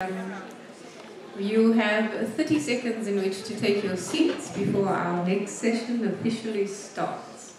You have 30 seconds in which to take your seats before our next session officially starts.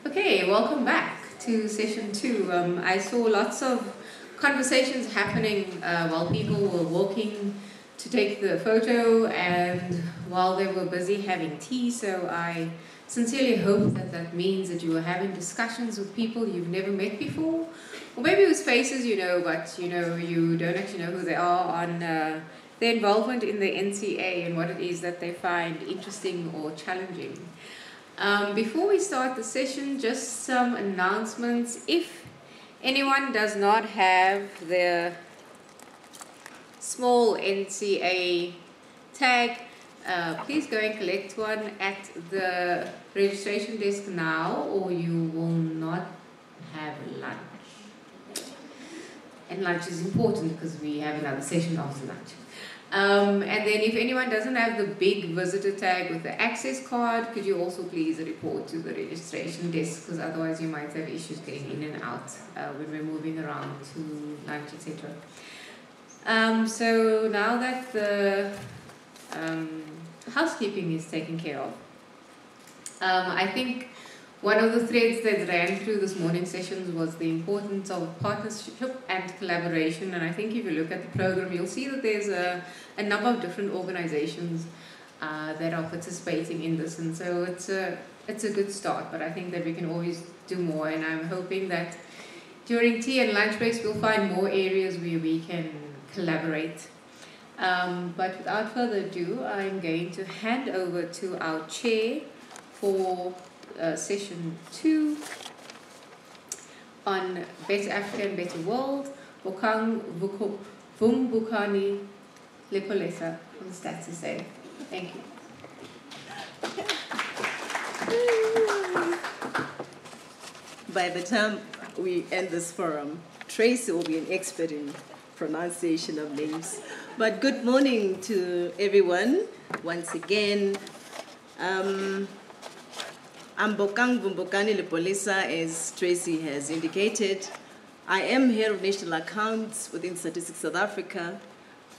Okay, welcome back to session 2. I saw lots of conversations happening while people were walking to take the photo and while they were busy having tea, so I sincerely hope that that means that you are having discussions with people you've never met before, or maybe with faces you know, but you don't actually know who they are, on their involvement in the NCA and what it is that they find interesting or challenging. Before we start the session, just some announcements. If anyone does not have their small NCA tag, please go and collect one at the registration desk now, or you will not have lunch. And lunch is important because we have another session after lunch. And then if anyone doesn't have the big visitor tag with the access card, could you also please report to the registration desk, because otherwise you might have issues getting in and out when we're moving around to lunch, etc. So now that the housekeeping is taken care of, I think one of the threads that ran through this morning's sessions was the importance of partnership and collaboration. And I think if you look at the program, you'll see that there's a number of different organizations that are participating in this. And so it's a good start, but I think that we can always do more. And I'm hoping that during tea and lunch breaks, we'll find more areas where we can collaborate. But without further ado, I'm going to hand over to our chair for session 2 on Better Africa and Better World, Bokang Vumbukani Lepolesa from the Stats SA. Thank you. By the time we end this forum, Tracy will be an expert in pronunciation of names. But good morning to everyone once again. I'm Bokang Vumbukani Lepolesa, as Tracy has indicated. I am Head of National Accounts within Statistics South Africa,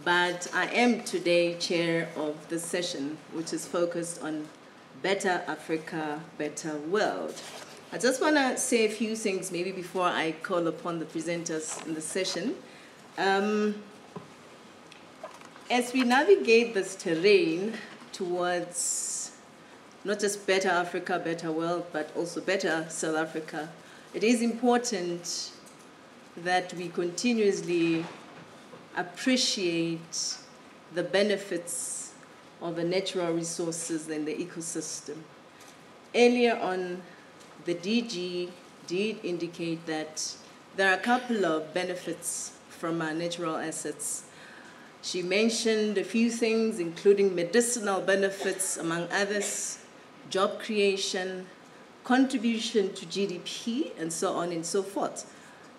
but I am today Chair of the session, which is focused on Better Africa, Better World. I just want to say a few things maybe before I call upon the presenters in the session. As we navigate this terrain towards not just Better Africa, Better World, but also Better South Africa, it is important that we continuously appreciate the benefits of the natural resources and the ecosystem. Earlier on, the DG did indicate that there are a couple of benefits from our natural assets. She mentioned a few things, including medicinal benefits, among others, job creation, contribution to GDP, and so on and so forth.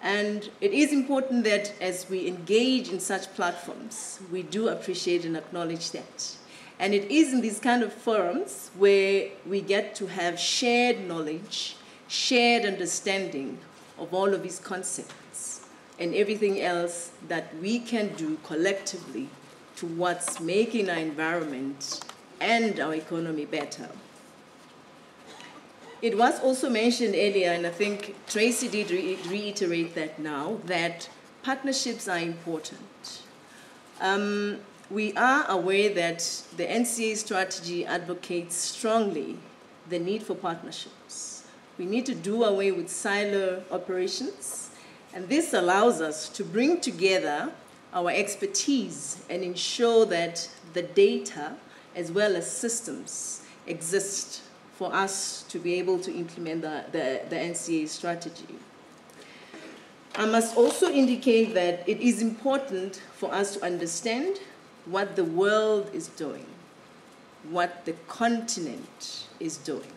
And it is important that as we engage in such platforms, we do appreciate and acknowledge that. And it is in these kind of forums where we get to have shared knowledge, shared understanding of all of these concepts and everything else that we can do collectively towards making our environment and our economy better. It was also mentioned earlier, and I think Tracy did reiterate that now, that partnerships are important. We are aware that the NCA strategy advocates strongly the need for partnerships. We need to do away with silo operations, and this allows us to bring together our expertise and ensure that the data as well as systems exist for us to be able to implement the NCA strategy. I must also indicate that it is important for us to understand what the world is doing, what the continent is doing.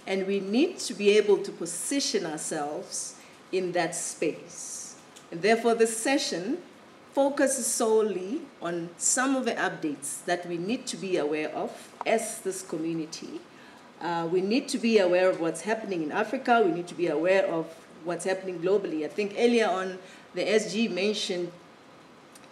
And we need to be able to position ourselves in that space. And therefore, this session focuses solely on some of the updates that we need to be aware of as this community. We need to be aware of what's happening in Africa. We need to be aware of what's happening globally. I think earlier on, the SG mentioned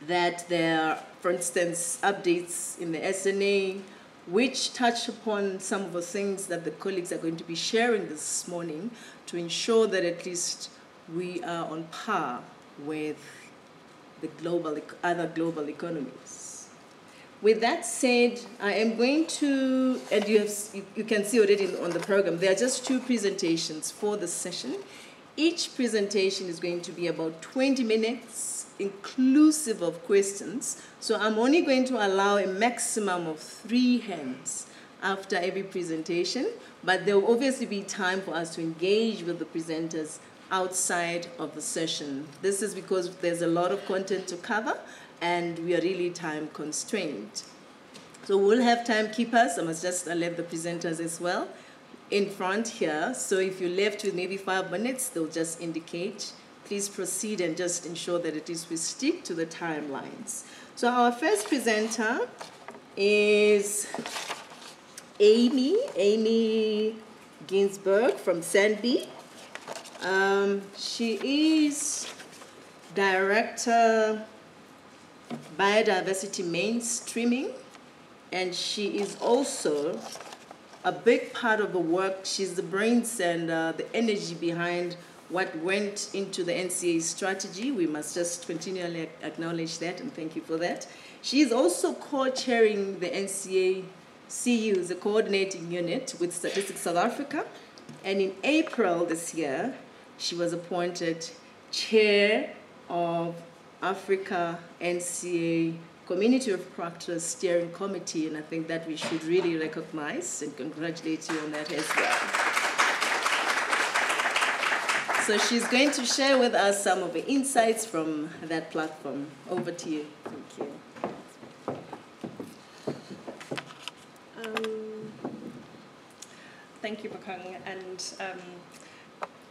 that there are, for instance, updates in the SNA, which touch upon some of the things that the colleagues are going to be sharing this morning to ensure that at least we are on par with the other global economies. With that said, I am going to, and you can see already on the program, there are just 2 presentations for this session. Each presentation is going to be about 20 minutes, inclusive of questions. So I'm only going to allow a maximum of 3 hands after every presentation, but there will obviously be time for us to engage with the presenters outside of the session. This is because there's a lot of content to cover, and we are really time constrained. So we'll have timekeepers. I must just alert the presenters as well in front here. So if you're left with maybe 5 minutes, they'll just indicate. Please proceed and just ensure that at least we stick to the timelines. So our first presenter is Amy Ginsberg from Sandby. She is Director Biodiversity Mainstreaming, and she is also a big part of the work. She's the brains and the energy behind what went into the NCA strategy. We must just continually acknowledge that, and thank you for that. She is also co-chairing the NCA CU, the coordinating unit with Statistics South Africa, and in April this year, she was appointed chair of Africa NCA Community of Practice Steering Committee, and I think that we should really recognize and congratulate you on that as well. So she's going to share with us some of the insights from that platform. Over to you. Thank you. Thank you, Bakang, and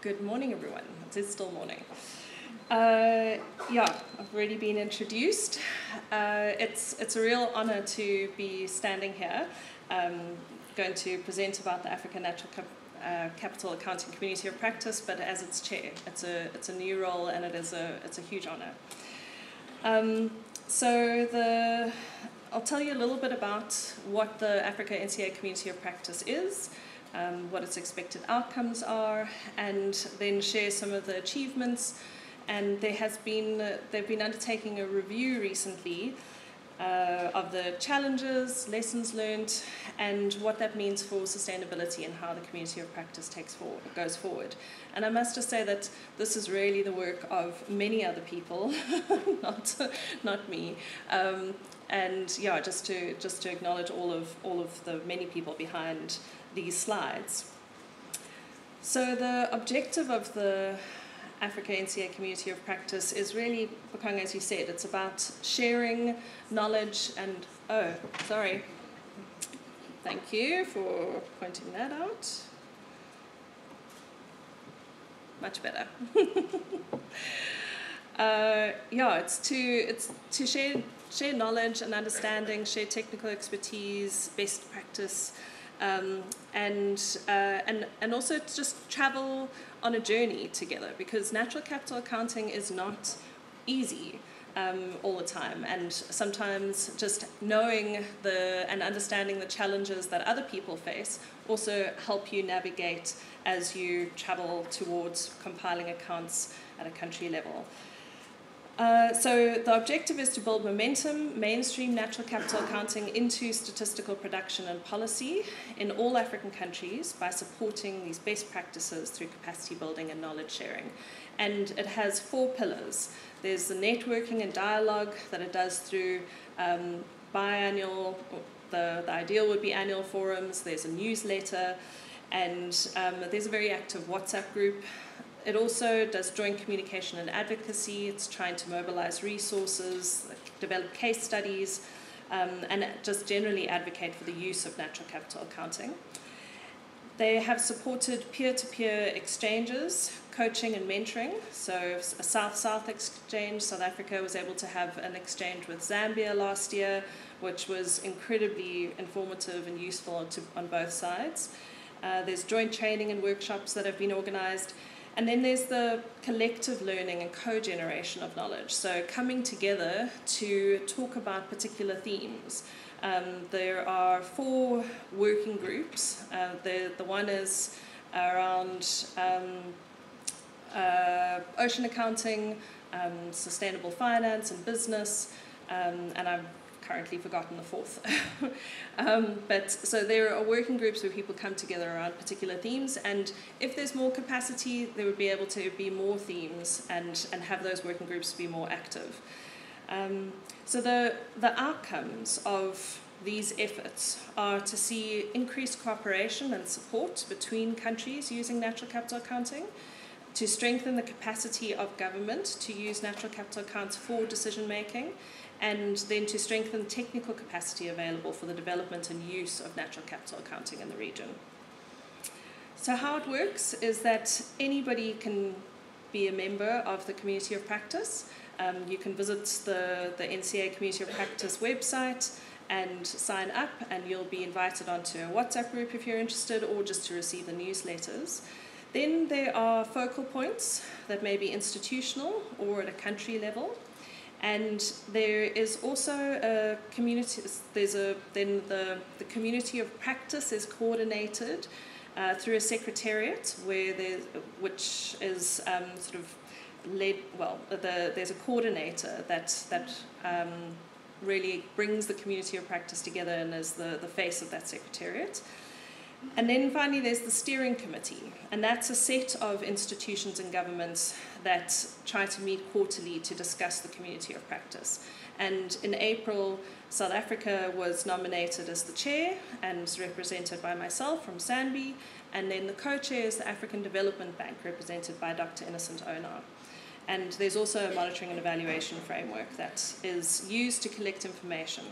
good morning, everyone. It is still morning. Yeah, I've already been introduced. It's a real honor to be standing here, going to present about the African Natural Capital Accounting Community of Practice, but as its chair. It's a new role, and it's a huge honor. I'll tell you a little bit about what the Africa NCA Community of Practice is, what its expected outcomes are, and then share some of the achievements. And they've been undertaking a review recently of the challenges, lessons learned, and what that means for sustainability and how the community of practice goes forward. And I must just say that this is really the work of many other people, not me. And yeah, just to acknowledge all of the many people behind these slides. So the objective of the Africa NCA Community of Practice is really, Bakang, as you said, it's about sharing knowledge and, oh, sorry. Thank you for pointing that out. Much better. Yeah, it's to share knowledge and understanding, share technical expertise, best practice, and also just travel on a journey together, because natural capital accounting is not easy all the time, and sometimes just knowing and understanding the challenges that other people face also help you navigate as you travel towards compiling accounts at a country level. So the objective is to build momentum, mainstream natural capital accounting into statistical production and policy in all African countries by supporting these best practices through capacity building and knowledge sharing. And it has 4 pillars. There's the networking and dialogue that it does through biannual, the ideal would be annual forums, there's a newsletter, and there's a very active WhatsApp group. It also does joint communication and advocacy. It's trying to mobilize resources, develop case studies, and just generally advocate for the use of natural capital accounting. They have supported peer-to-peer exchanges, coaching and mentoring. So a South-South exchange. South Africa was able to have an exchange with Zambia last year, which was incredibly informative and useful on both sides. There's joint training and workshops that have been organized. And then there's the collective learning and co-generation of knowledge. So coming together to talk about particular themes. There are 4 working groups. The one is around ocean accounting, sustainable finance and business, and I've currently forgotten the 4th. But so there are working groups where people come together around particular themes, and if there's more capacity, there would be able to be more themes and have those working groups be more active. So the outcomes of these efforts are to see increased cooperation and support between countries using natural capital accounting, to strengthen the capacity of government to use natural capital accounts for decision making, and then to strengthen technical capacity available for the development and use of natural capital accounting in the region. So how it works is that anybody can be a member of the Community of Practice. You can visit the NCA Community of Practice website and sign up, and you'll be invited onto a WhatsApp group if you're interested, or just to receive the newsletters. Then there are focal points that may be institutional or at a country level. And there is also a community, then the Community of Practice is coordinated through a secretariat which is sort of led, there's a coordinator that really brings the Community of Practice together and is the face of that secretariat. And then finally there's the steering committee, and that's a set of institutions and governments that try to meet quarterly to discuss the Community of Practice. And in April, South Africa was nominated as the chair and is represented by myself from SANBI, and then the co-chair is the African Development Bank, represented by Dr. Innocent Onar. And there's also a monitoring and evaluation framework that is used to collect information.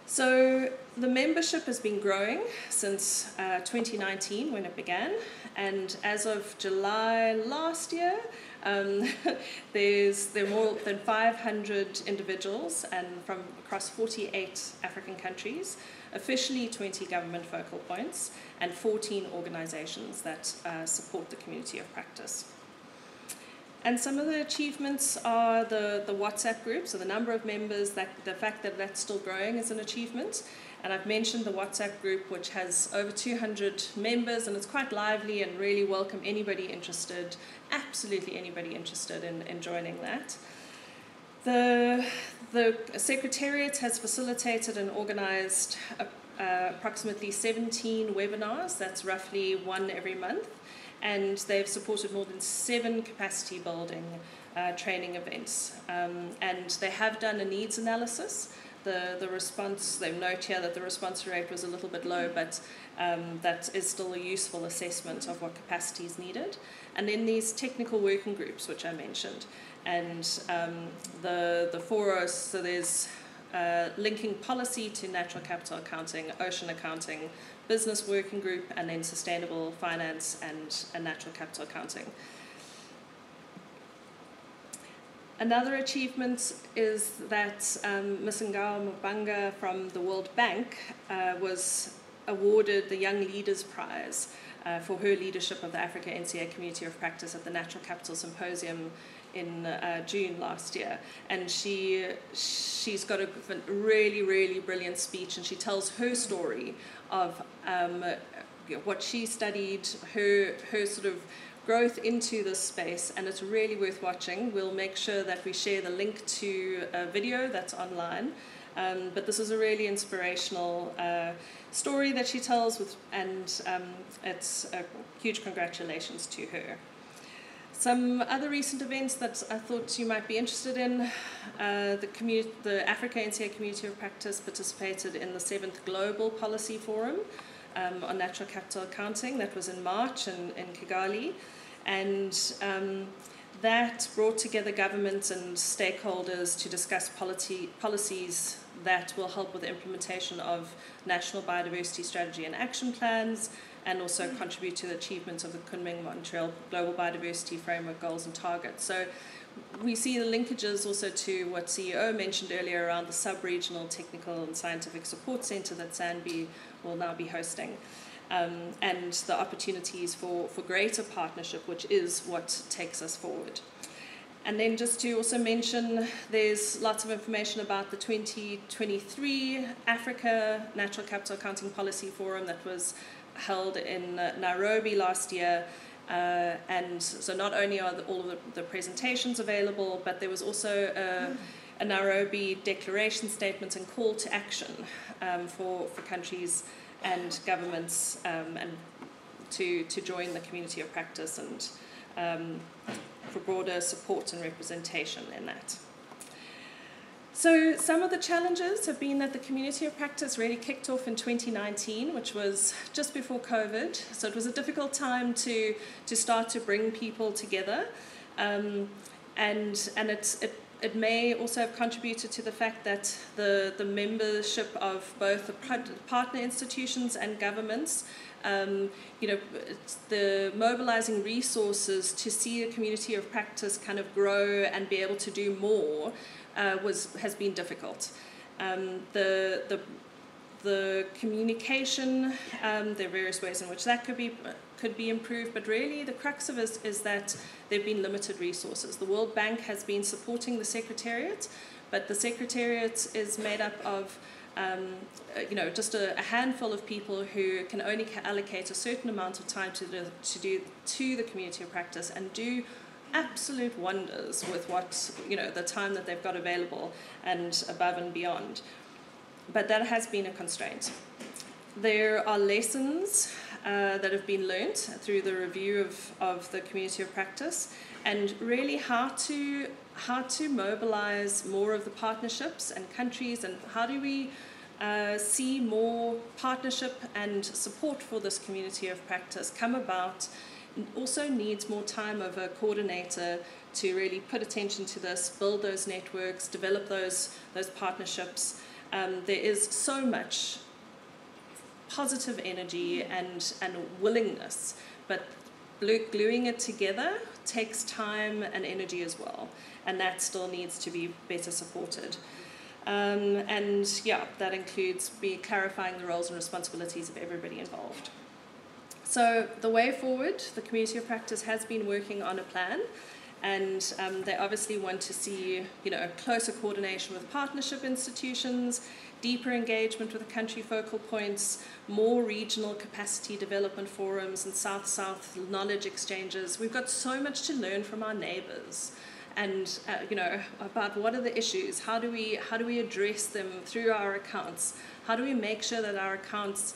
So the membership has been growing since 2019 when it began, and as of July last year, there are more than 500 individuals and from across 48 African countries, officially 20 government focal points, and 14 organizations that support the Community of Practice. And some of the achievements are the WhatsApp group, so the number of members, the fact that that's still growing is an achievement. And I've mentioned the WhatsApp group, which has over 200 members, and it's quite lively and really welcome anybody interested, absolutely anybody interested in joining that. The Secretariat has facilitated and organized approximately 17 webinars, that's roughly one every month. And they've supported more than 7 capacity building training events. And they have done a needs analysis. The response, they note here that the response rate was a little bit low, but that is still a useful assessment of what capacity is needed. And then these technical working groups, which I mentioned. And the 4, so there's linking policy to natural capital accounting, ocean accounting, business working group, and then sustainable finance and natural capital accounting. Another achievement is that Msingao Mubanga from the World Bank was awarded the Young Leaders Prize for her leadership of the Africa NCA Community of Practice at the Natural Capital Symposium in June last year. And she's got a really, really brilliant speech, and she tells her story of what she studied, her sort of growth into this space, and it's really worth watching. We'll make sure that we share the link to a video that's online, but this is a really inspirational story that she tells, and it's a huge congratulations to her. Some other recent events that I thought you might be interested in, the Africa NCA Community of Practice participated in the 7th Global Policy Forum on Natural Capital Accounting. That was in March in Kigali, and that brought together governments and stakeholders to discuss policies that will help with the implementation of national biodiversity strategy and action plans, and also contribute to the achievement of the Kunming-Montreal Global Biodiversity Framework goals and targets. So we see the linkages also to what CEO mentioned earlier around the sub-regional technical and scientific support centre that SANBI will now be hosting, and the opportunities for greater partnership, which is what takes us forward. And then just to also mention, there's lots of information about the 2023 Africa Natural Capital Accounting Policy Forum that was held in Nairobi last year. And so not only are all of the presentations available, but there was also a Nairobi declaration statement and call to action for countries and governments and to join the community of practice, and for broader support and representation in that. So some of the challenges have been that the community of practice really kicked off in 2019, which was just before COVID. So it was a difficult time to start to bring people together. And it may also have contributed to the fact that the membership of both the partner institutions and governments, the mobilizing resources to see a community of practice kind of grow and be able to do more has been difficult. The communication, there are various ways in which that could be improved, but really the crux of it is that there have been limited resources. The World Bank has been supporting the Secretariat, but the Secretariat is made up of just a handful of people who can only allocate a certain amount of time to the community of practice and do absolute wonders with the time that they've got available and above and beyond. But that has been a constraint. There are lessons that have been learnt through the review of the community of practice, and really how to mobilize more of the partnerships and countries, and how do we see more partnership and support for this community of practice come about. Also needs more time of a coordinator to really put attention to this, build those networks, develop those partnerships. There is so much positive energy and willingness, but gluing it together takes time and energy as well, and that still needs to be better supported. That includes clarifying the roles and responsibilities of everybody involved. So the way forward, the community of practice has been working on a plan, and they obviously want to see closer coordination with partnership institutions, deeper engagement with the country focal points, more regional capacity development forums and South-South knowledge exchanges. We've got so much to learn from our neighbours, and about what are the issues, how do we address them through our accounts, how do we make sure that our accounts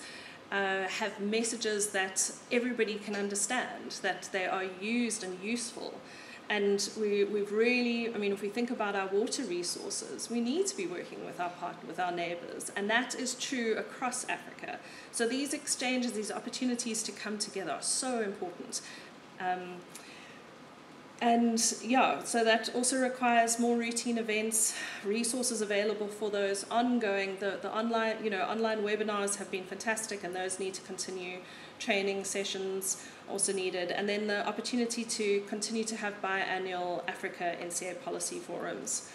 have messages that everybody can understand, that they are used and useful. And we've really, if we think about our water resources, we need to be working with our neighbours, and that is true across Africa. So these exchanges, these opportunities to come together are so important. So that also requires more routine events, resources available for those ongoing. The online webinars have been fantastic, and those need to continue. Training sessions also needed, and then the opportunity to continue to have biannual Africa NCA policy forums.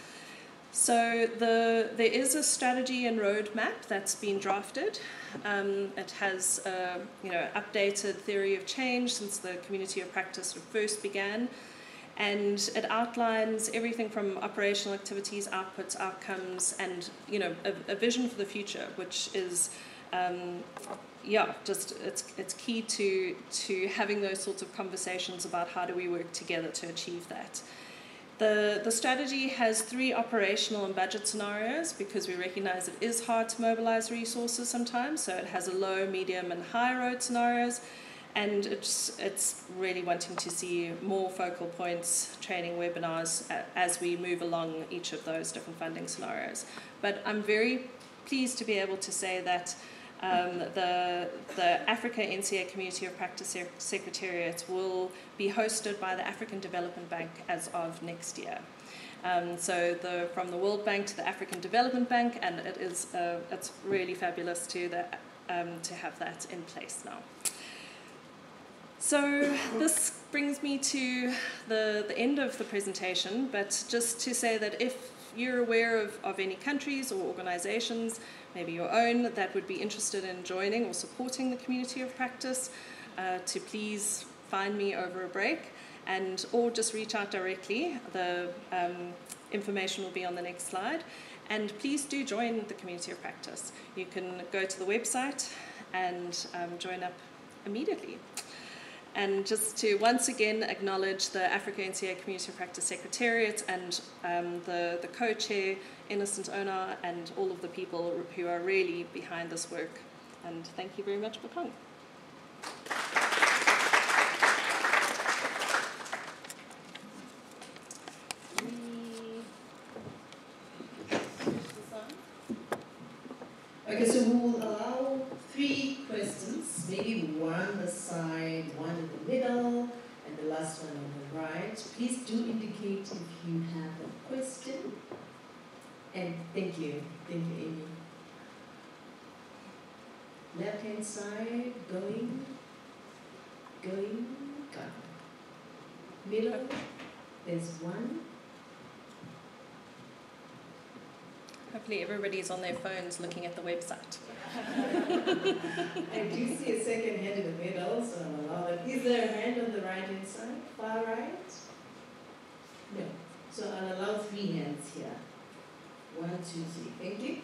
So there is a strategy and roadmap that's been drafted. It has updated theory of change since the community of practice first began. And it outlines everything from operational activities, outputs, outcomes, and a vision for the future, which is it's key to having those sorts of conversations about how do we work together to achieve that. The strategy has 3 operational and budget scenarios, because we recognize it is hard to mobilize resources sometimes. So it has a low, medium, and high road scenarios. And it's really wanting to see more focal points, training webinars as we move along each of those different funding scenarios. But I'm very pleased to be able to say that the Africa NCA Community of Practice Secretariat will be hosted by the African Development Bank as of next year. So from the World Bank to the African Development Bank, and it's really fabulous to have that in place now. So this brings me to the end of the presentation, but just to say that if you're aware of any countries or organizations, maybe your own, that would be interested in joining or supporting the community of practice, to please find me over a break, or just reach out directly. The information will be on the next slide. And please do join the community of practice. You can go to the website and join up immediately. And just to once again acknowledge the Africa NCA Community of Practice Secretariat and the co-chair, Innocent Ona, and all of the people who are really behind this work. And thank you very much, Bakong. Okay, so we'll allow 3 questions, maybe one aside, one in the middle, and the last one on the right. Please do indicate if you have a question. And thank you, Amy. Left-hand side, going, gone. Middle, there's one. Hopefully everybody's on their phones looking at the website. I do see a second hand in the middle, so I'll allow it. Is there a hand on the right-hand side? Far right? No. So I'll allow 3 hands here. 1, 2, 3. Thank you.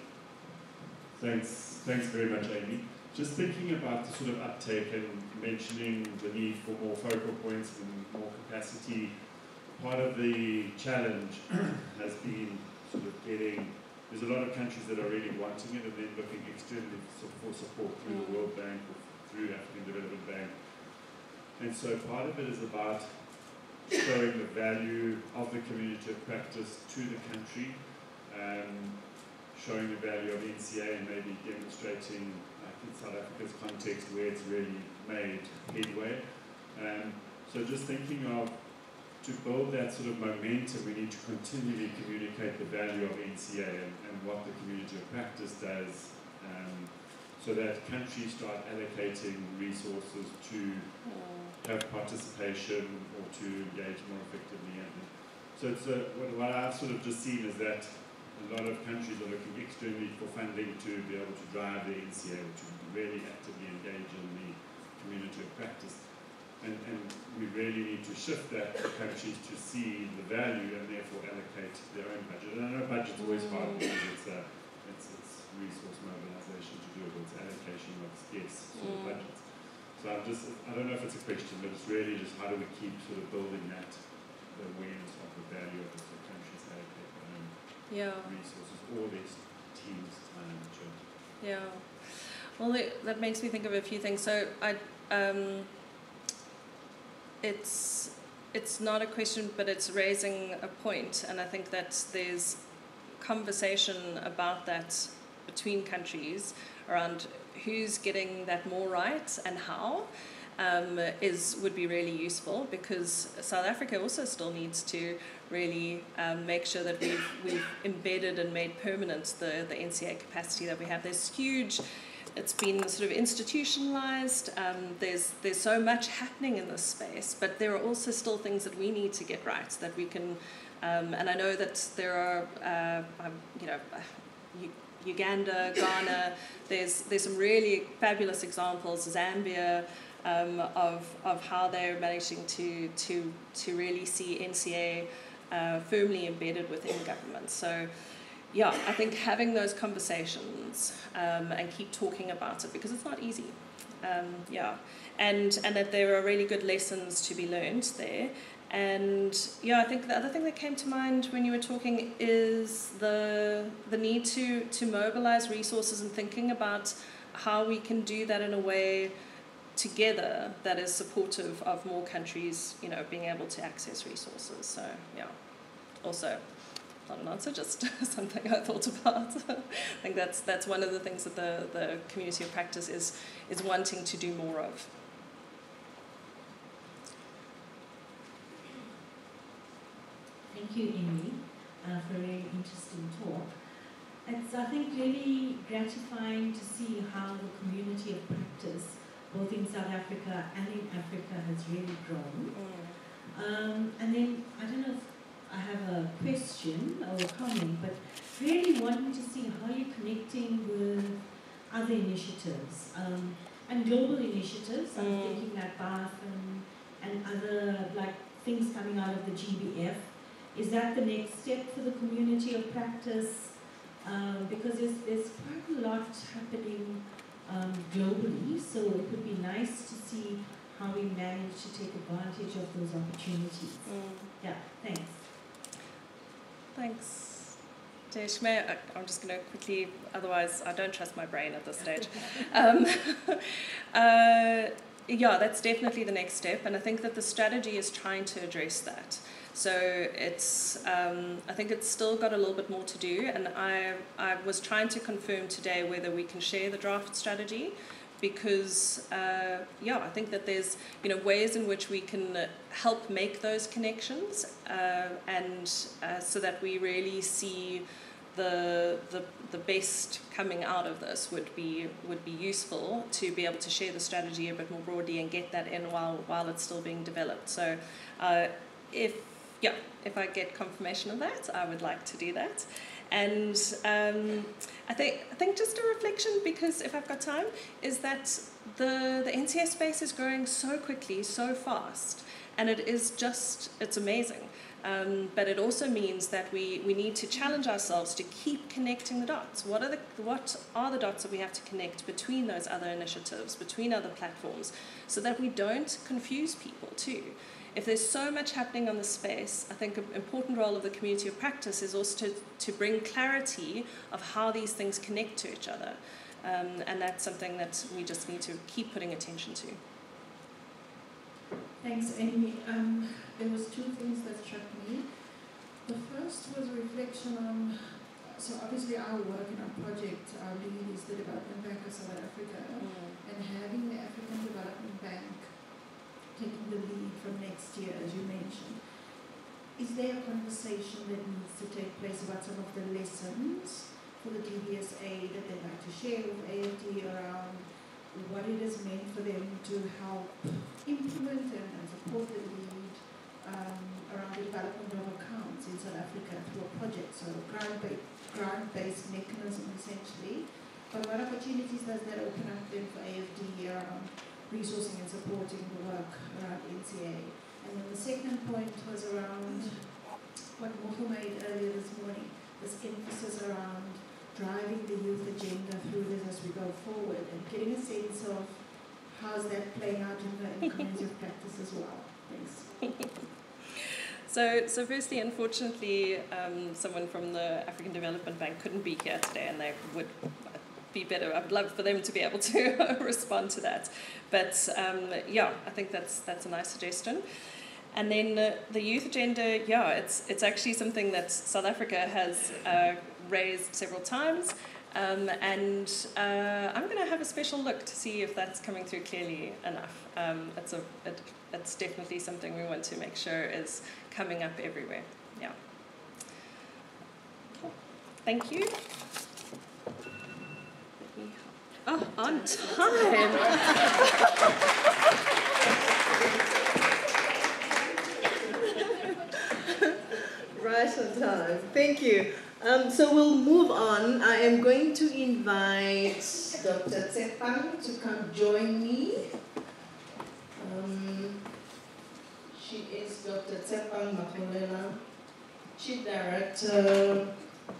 Thanks very much, Amy. Just thinking about the sort of uptake and mentioning the need for more focal points and more capacity, part of the challenge has been sort of getting. There's a lot of countries that are really wanting it and then looking externally for support through the World Bank or through African Development Bank. And so part of it is about showing the value of the community of practice to the country, showing the value of NCA and maybe demonstrating, in South Africa's context, where it's really made headway. So just thinking of, to build that sort of momentum, we need to continually communicate the value of NCA and what the community of practice does, so that countries start allocating resources to have participation or to engage more effectively. And so it's what I've sort of just seen is that a lot of countries are looking externally for funding to be able to drive the NCA, to really actively engage in the community of practice. And we really need to shift that for countries to see the value and therefore allocate their own budget. And I know budget's always hard because it's resource mobilization to do it, it's allocation of scarce sort of budgets. So I don't know if it's a question, but it's really just how do we keep sort of building that awareness of the value of it so countries allocate their own resources or their teams' time. Yeah. Well, that makes me think of a few things. So it's not a question, but it's raising a point, and I think that there's conversation about that between countries around who's getting that more right and how would be really useful, because South Africa also still needs to really make sure that we've embedded and made permanent the NCA capacity that we have. There's huge. It's been sort of institutionalized. There's so much happening in this space, but there are also still things that we need to get right, that we can. And I know that there are, Uganda, Ghana. There's some really fabulous examples. Zambia, of how they're managing to really see NCA firmly embedded within government. So. Yeah, I think having those conversations and keep talking about it, because it's not easy. And that there are really good lessons to be learned there. And I think the other thing that came to mind when you were talking is the need to mobilize resources and thinking about how we can do that in a way together that is supportive of more countries, being able to access resources. So also. Not an answer, just something I thought about. I think that's one of the things that the community of practice is wanting to do more of. Thank you, Amy. for a really interesting talk. It's, I think, really gratifying to see how the community of practice, both in South Africa and in Africa, has really grown. And then, I don't know if I have a question or a comment, but really wanting to see how you're connecting with other initiatives and global initiatives. I'm thinking like Bath and other like things coming out of the GBF. Is that the next step for the community of practice? Because there's quite a lot happening globally, so it would be nice to see how we manage to take advantage of those opportunities. Yeah, thanks. Thanks. Jeshme, I'm just going to quickly, otherwise I don't trust my brain at this stage. Yeah, that's definitely the next step, and I think that the strategy is trying to address that. So it's, I think it's still got a little bit more to do, and I was trying to confirm today whether we can share the draft strategy, because yeah, I think that there's ways in which we can help make those connections, and so that we really see the best coming out of this would be useful to be able to share the strategy a bit more broadly and get that in while it's still being developed. So if I get confirmation of that, I would like to do that. And I think just a reflection, because if I've got time, is that the NCA space is growing so quickly, so fast, and it's amazing. But it also means that we need to challenge ourselves to keep connecting the dots. What are the dots that we have to connect between those other initiatives, between other platforms, so that we don't confuse people too? If there's so much happening on the space, I think an important role of the community of practice is also to bring clarity of how these things connect to each other. And that's something that we just need to keep putting attention to. Thanks, Amy. There was two things that struck me. The first was a reflection on, so obviously our work in our project, our lead is the Development Bank of South Africa, and having the African Development Bank taking the lead from next year, as you mentioned. Is there a conversation that needs to take place about some of the lessons for the DBSA that they'd like to share with AFD around what it has meant for them to help implement and support the lead around the development of accounts in South Africa through a project, so a grant-based mechanism essentially. But what opportunities does that open up then for AFD around resourcing and supporting the work around NCA? And then the second point was around what Moho made earlier this morning, this emphasis around driving the youth agenda through this as we go forward, and getting a sense of how's that playing out in the community of practice as well. Thanks. So firstly, unfortunately, someone from the African Development Bank couldn't be here today, and they would be better. I would love for them to be able to respond to that. But yeah, I think that's a nice suggestion. And then the youth agenda, yeah, it's actually something that South Africa has raised several times, and I'm going to have a special look to see if that's coming through clearly enough. It's definitely something we want to make sure is coming up everywhere. Yeah. Cool. Thank you. Oh, on time. Right on time. Thank you. So we'll move on. I am going to invite Dr. Tsepang to come join me. She is Dr. Tsepang Makolela, Chief Director,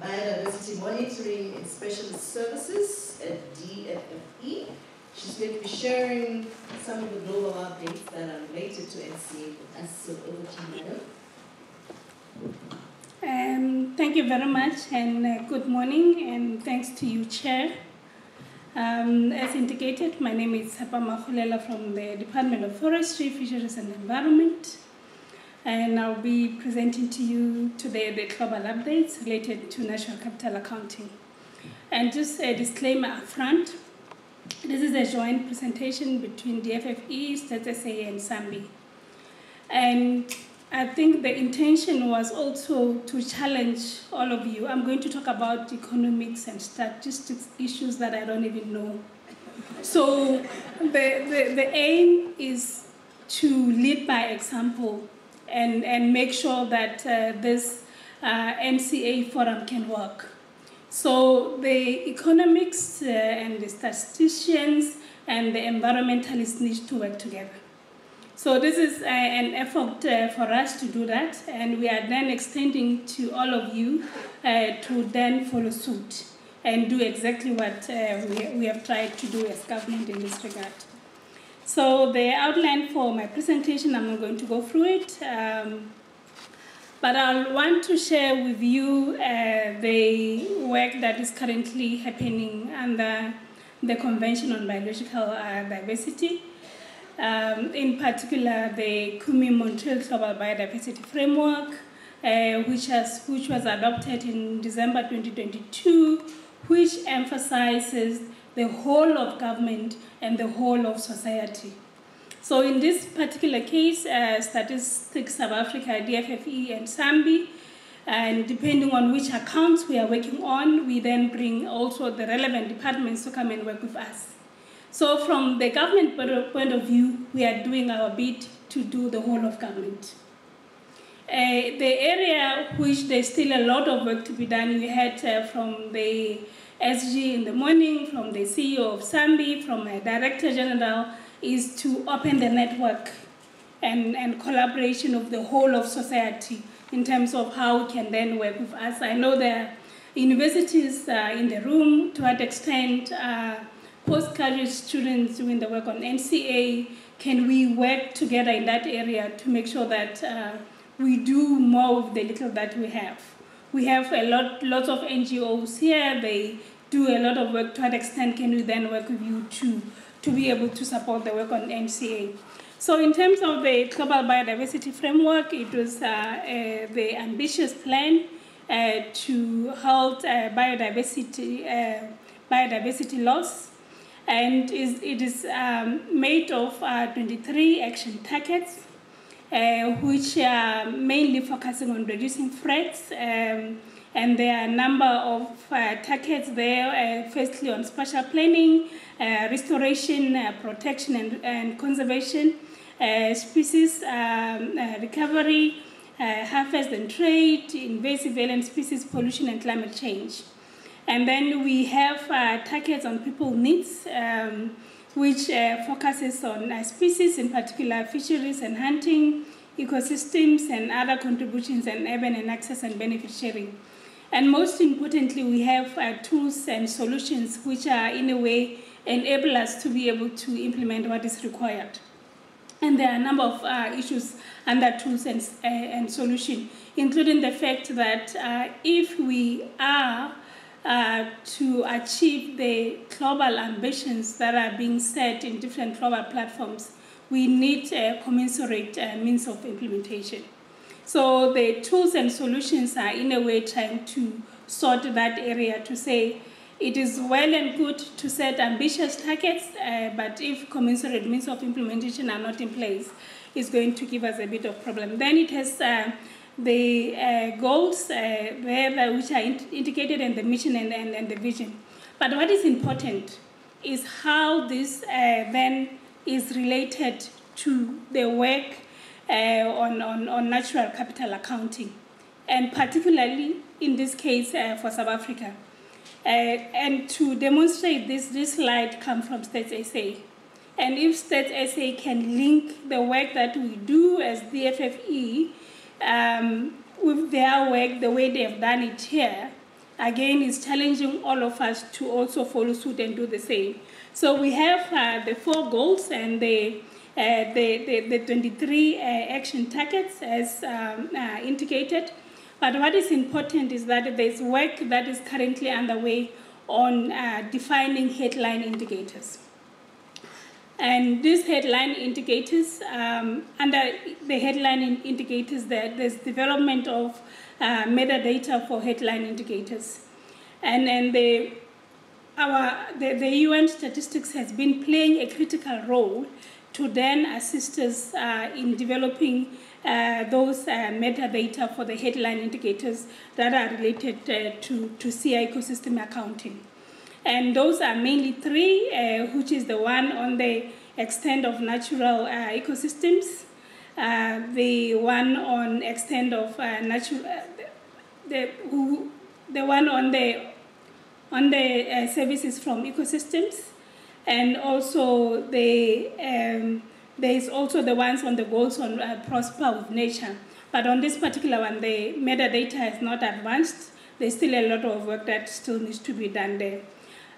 Biodiversity Monitoring and Specialist Services at DFFE. She's going to be sharing some of the global updates that are related to NCA with us. So over to you, madam. Thank you very much, and good morning, and thanks to you, Chair. As indicated, my name is Sapa Makhulela from the Department of Forestry, Fisheries and Environment, and I'll be presenting to you today the global updates related to national capital accounting. And just a disclaimer up front, this is a joint presentation between DFFE, Stats SA, and SAMBI. And I think the intention was also to challenge all of you. I'm going to talk about economics and statistics issues that I don't even know. So the aim is to lead by example and make sure that this NCA forum can work. So the economics and the statisticians and the environmentalists need to work together. So this is an effort for us to do that, and we are then extending to all of you to then follow suit and do exactly what we have tried to do as government in this regard. So the outline for my presentation, I'm not going to go through it, but I want to share with you the work that is currently happening under the Convention on Biological Diversity. In particular, the Kumi-Montreal Global Biodiversity Framework, which was adopted in December 2022, which emphasizes the whole of government and the whole of society. So in this particular case, Statistics South Africa, DFFE, and SAMBI, and depending on which accounts we are working on, we then bring also the relevant departments to come and work with us. So from the government point of view, we are doing our bit to do the whole of government. The area which there's still a lot of work to be done, we had from the SG in the morning, from the CEO of SAMBI, from my Director General, is to open the network and collaboration of the whole of society in terms of how we can then work with us. I know there are universities in the room. To what extent postgraduate students doing the work on NCA, can we work together in that area to make sure that we do more with the little that we have? We have lots of NGOs here. They do a lot of work. To what extent can we then work with you to be able to support the work on NCA? So in terms of the Global Biodiversity Framework, it was the ambitious plan to halt biodiversity loss. And it is made of 23 action targets, which are mainly focusing on reducing threats. And there are a number of targets there, firstly on spatial planning, restoration, protection and conservation, species recovery, harvest and trade, invasive alien species, pollution and climate change. And then we have targets on people needs, which focuses on species, in particular fisheries and hunting, ecosystems and other contributions, and urban and access and benefit sharing. And most importantly, we have tools and solutions which are in a way enable us to be able to implement what is required. And there are a number of issues under tools and solution, including the fact that if we are to achieve the global ambitions that are being set in different global platforms, we need a commensurate means of implementation. So the tools and solutions are in a way trying to sort that area to say it is well and good to set ambitious targets, but if commensurate means of implementation are not in place, it's going to give us a bit of problem. Then it has the goals which are indicated in the mission and the vision. But what is important is how this then is related to the work on natural capital accounting, and particularly in this case for South Africa. And to demonstrate this slide comes from Stats SA. And if Stats SA can link the work that we do as DFFE with their work, the way they have done it here, again, is challenging all of us to also follow suit and do the same. So we have the 4 goals and the 23 action targets as indicated. But what is important is that there's work that is currently underway on defining headline indicators. And these headline indicators, under the headline indicators, there's development of metadata for headline indicators. And the the UN statistics has been playing a critical role to then assist us in developing those metadata for the headline indicators that are related to CI ecosystem accounting. And those are mainly three, which is the one on the extent of natural ecosystems, the one on extent of natural, the one on the services from ecosystems, and also there is also the ones on the goals on prosper with nature. But on this particular one, the metadata is not advanced. There's still a lot of work that still needs to be done there.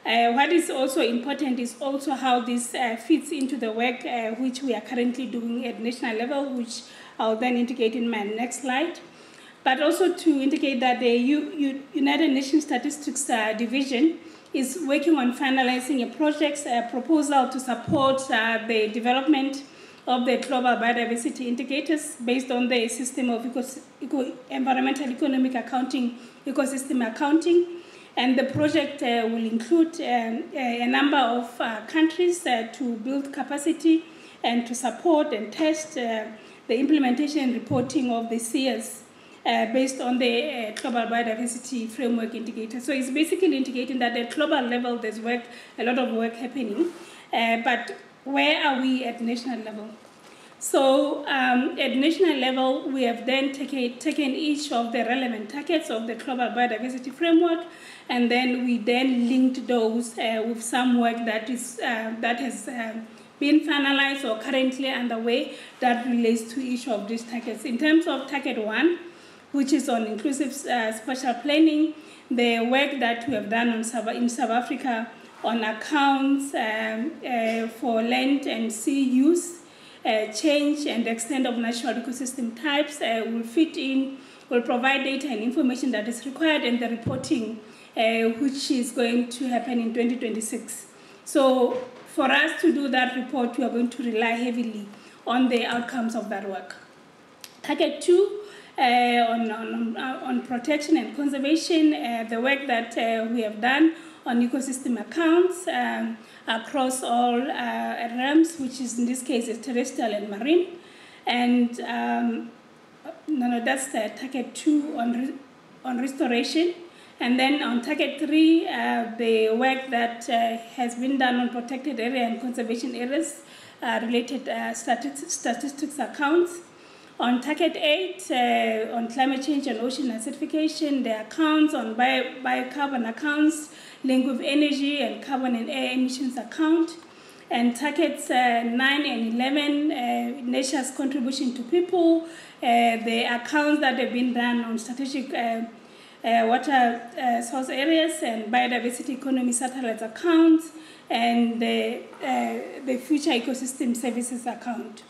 What is also important is also how this fits into the work which we are currently doing at national level, which I'll then indicate in my next slide. But also to indicate that the United Nations Statistics Division is working on finalizing a project proposal to support the development of the global biodiversity indicators based on the system of environmental economic accounting, ecosystem accounting. And the project will include a number of countries to build capacity and to support and test the implementation and reporting of the CS based on the global biodiversity framework indicator. So it's basically indicating that at global level there's work, a lot of work happening, but where are we at national level? So at national level, we have then taken each of the relevant targets of the global biodiversity framework, and then we then linked those with some work that has been finalized or currently underway that relates to each of these targets. In terms of target 1, which is on inclusive spatial planning, the work that we have done in South Africa on accounts for land and sea use, change and extent of natural ecosystem types will provide data and information that is required in the reporting, which is going to happen in 2026. So for us to do that report, we are going to rely heavily on the outcomes of that work. Target 2, on protection and conservation, the work that we have done on ecosystem accounts across all realms, which is in this case is terrestrial and marine. And that's the target 2 on restoration. And then on target 3, the work that has been done on protected area and conservation areas related statistics accounts. On target 8, on climate change and ocean acidification, the accounts on biocarbon accounts linked with energy and carbon and air emissions account. And targets 9 and 11, nature's contribution to people, the accounts that have been done on strategic water source areas and biodiversity economy satellites accounts, and the future ecosystem services account.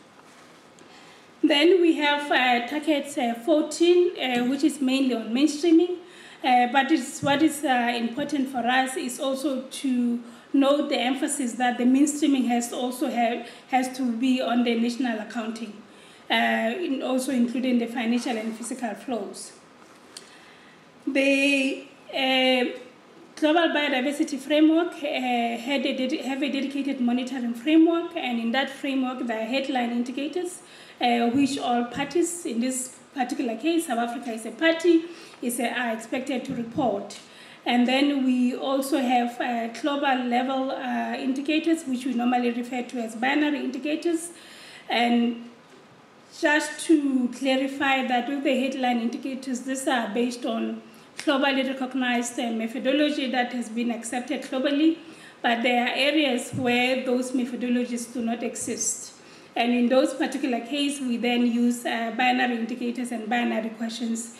Then we have target 14, which is mainly on mainstreaming, but what is important for us is also to note the emphasis that the mainstreaming has to be on the national accounting, also including the financial and physical flows. The Global Biodiversity Framework have a dedicated monitoring framework, and in that framework there are headline indicators which all parties, in this particular case South Africa is a party, are expected to report. And then we also have global level indicators, which we normally refer to as binary indicators. And just to clarify that with the headline indicators, these are based on globally recognized methodology that has been accepted globally, but there are areas where those methodologies do not exist. And in those particular cases, we then use binary indicators and binary questions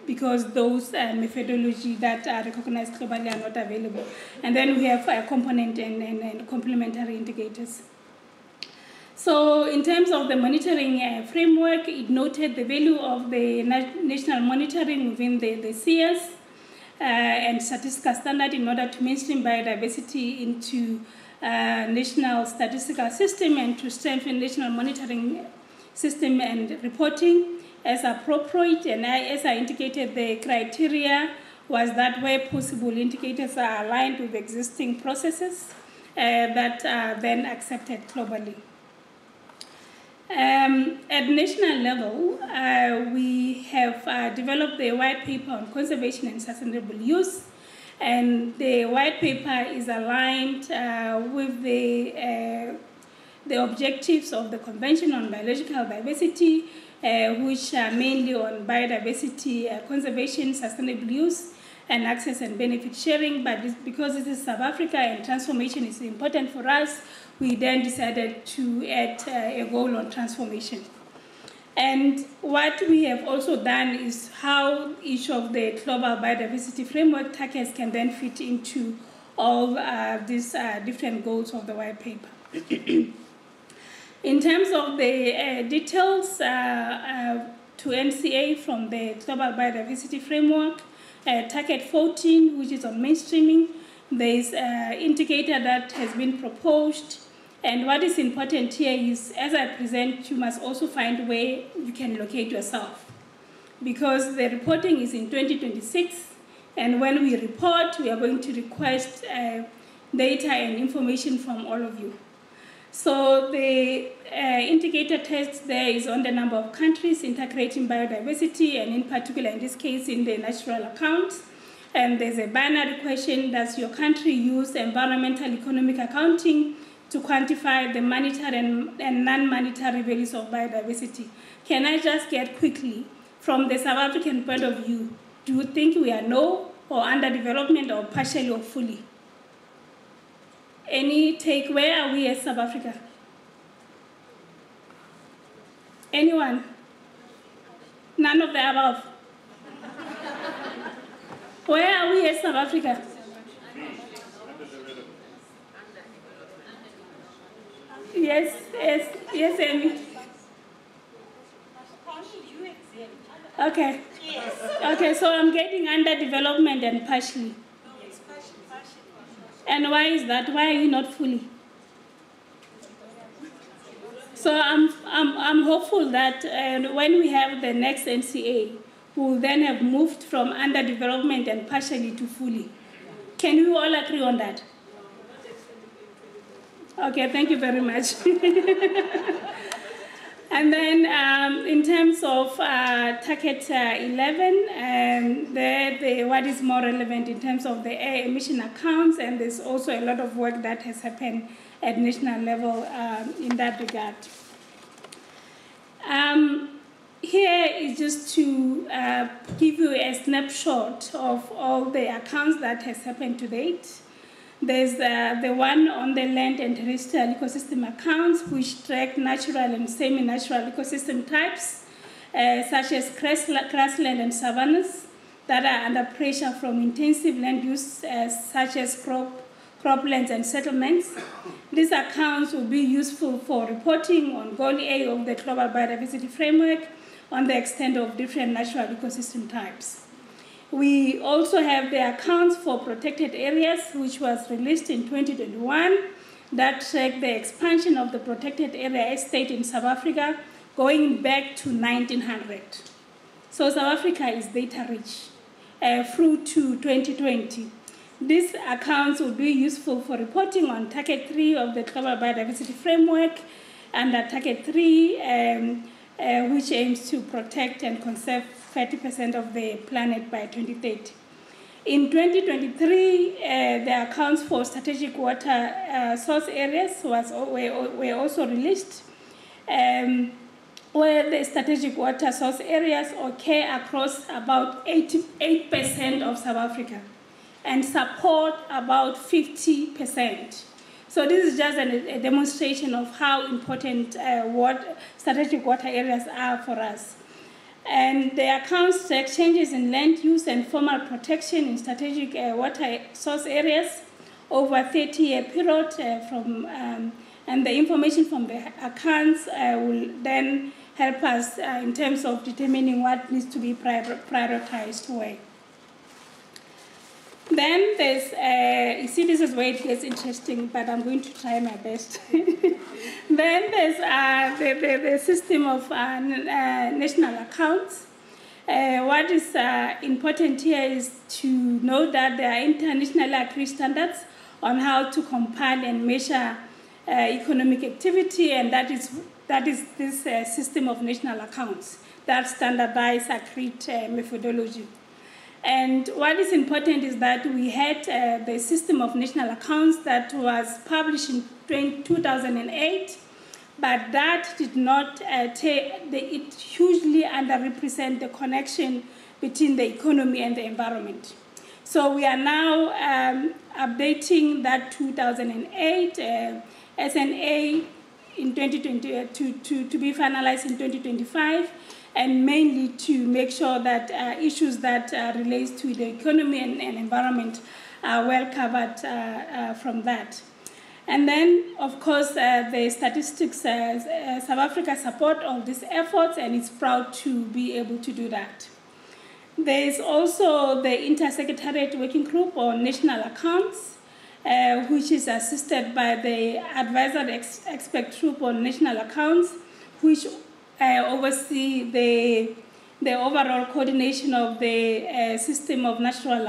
because those methodology that are recognized globally are not available. And then we have component and complementary indicators. So in terms of the monitoring framework, it noted the value of the national monitoring within the CS and statistical standard in order to mainstream biodiversity into national statistical system and to strengthen national monitoring system and reporting as appropriate. And as I indicated, the criteria was that where possible, indicators are aligned with existing processes that are then accepted globally. At national level, we have developed the white paper on conservation and sustainable use, and the white paper is aligned with the objectives of the Convention on Biological Diversity, which are mainly on biodiversity conservation, sustainable use, and access and benefit sharing. But because this is South Africa and transformation is important for us, we then decided to add a goal on transformation. And what we have also done is how each of the global biodiversity framework targets can then fit into all these different goals of the white paper. In terms of the details to NCA from the Global Biodiversity Framework, Target 14, which is on mainstreaming, there is an indicator that has been proposed. And what is important here is, as I present, you must also find where you can locate yourself. Because the reporting is in 2026, and when we report, we are going to request data and information from all of you. So the indicator test there is on the number of countries integrating biodiversity, and in particular, in this case, in the natural accounts. And there's a binary question: does your country use environmental economic accounting to quantify the monetary and non-monetary values of biodiversity? Can I just get quickly, from the South African point of view, do you think we are no, or under development, or partially, or fully? Any take? Where are we as South Africa? Anyone? None of the above. Where are we as South Africa? Yes, Amy. Okay. Okay, so I'm getting under development and partially. And why is that? Why are you not fully? So I'm hopeful that when we have the next NCA, we'll then have moved from under development and partially to fully. Can we all agree on that? Okay, thank you very much. And then in terms of target 11, what is more relevant in terms of the air emission accounts, and there's also a lot of work that has happened at national level in that regard. Here is just to give you a snapshot of all the accounts that has happened to date. There's the one on the land and terrestrial ecosystem accounts, which track natural and semi-natural ecosystem types, such as grassland and savannas, that are under pressure from intensive land use, such as croplands and settlements. These accounts will be useful for reporting on Goal A of the Global Biodiversity Framework on the extent of different natural ecosystem types. We also have the accounts for protected areas, which was released in 2021, that track the expansion of the protected area estate in South Africa going back to 1900. So South Africa is data rich through to 2020. These accounts will be useful for reporting on Target 3 of the Global Biodiversity Framework, under Target 3, which aims to protect and conserve 30% of the planet by 2030. In 2023, the accounts for strategic water source areas were also released, where the strategic water source areas occur across about 88% of South Africa and support about 50%. So this is just a demonstration of how important strategic water areas are for us. And the accounts track changes in land use and formal protection in strategic water source areas over a 30-year period and the information from the accounts will then help us in terms of determining what needs to be prioritized where. Then there's, you see, this is where it gets interesting, but I'm going to try my best. Then there's the system of national accounts. What is important here is to note that there are internationally agreed standards on how to compile and measure economic activity, and that is this system of national accounts, that standardized agreed methodology. And what is important is that we had the system of national accounts that was published in 2008, but that did not, it hugely underrepresent the connection between the economy and the environment. So we are now updating that 2008 SNA in 2020 to be finalized in 2025, and mainly to make sure that issues that relate to the economy and environment are well covered from that. And then, of course, the statistics, South Africa support all these efforts, and it's proud to be able to do that. There is also the Inter-Secretariat Working Group on National Accounts, which is assisted by the Advisory Expert Group on National Accounts, which oversee the overall coordination of the system of national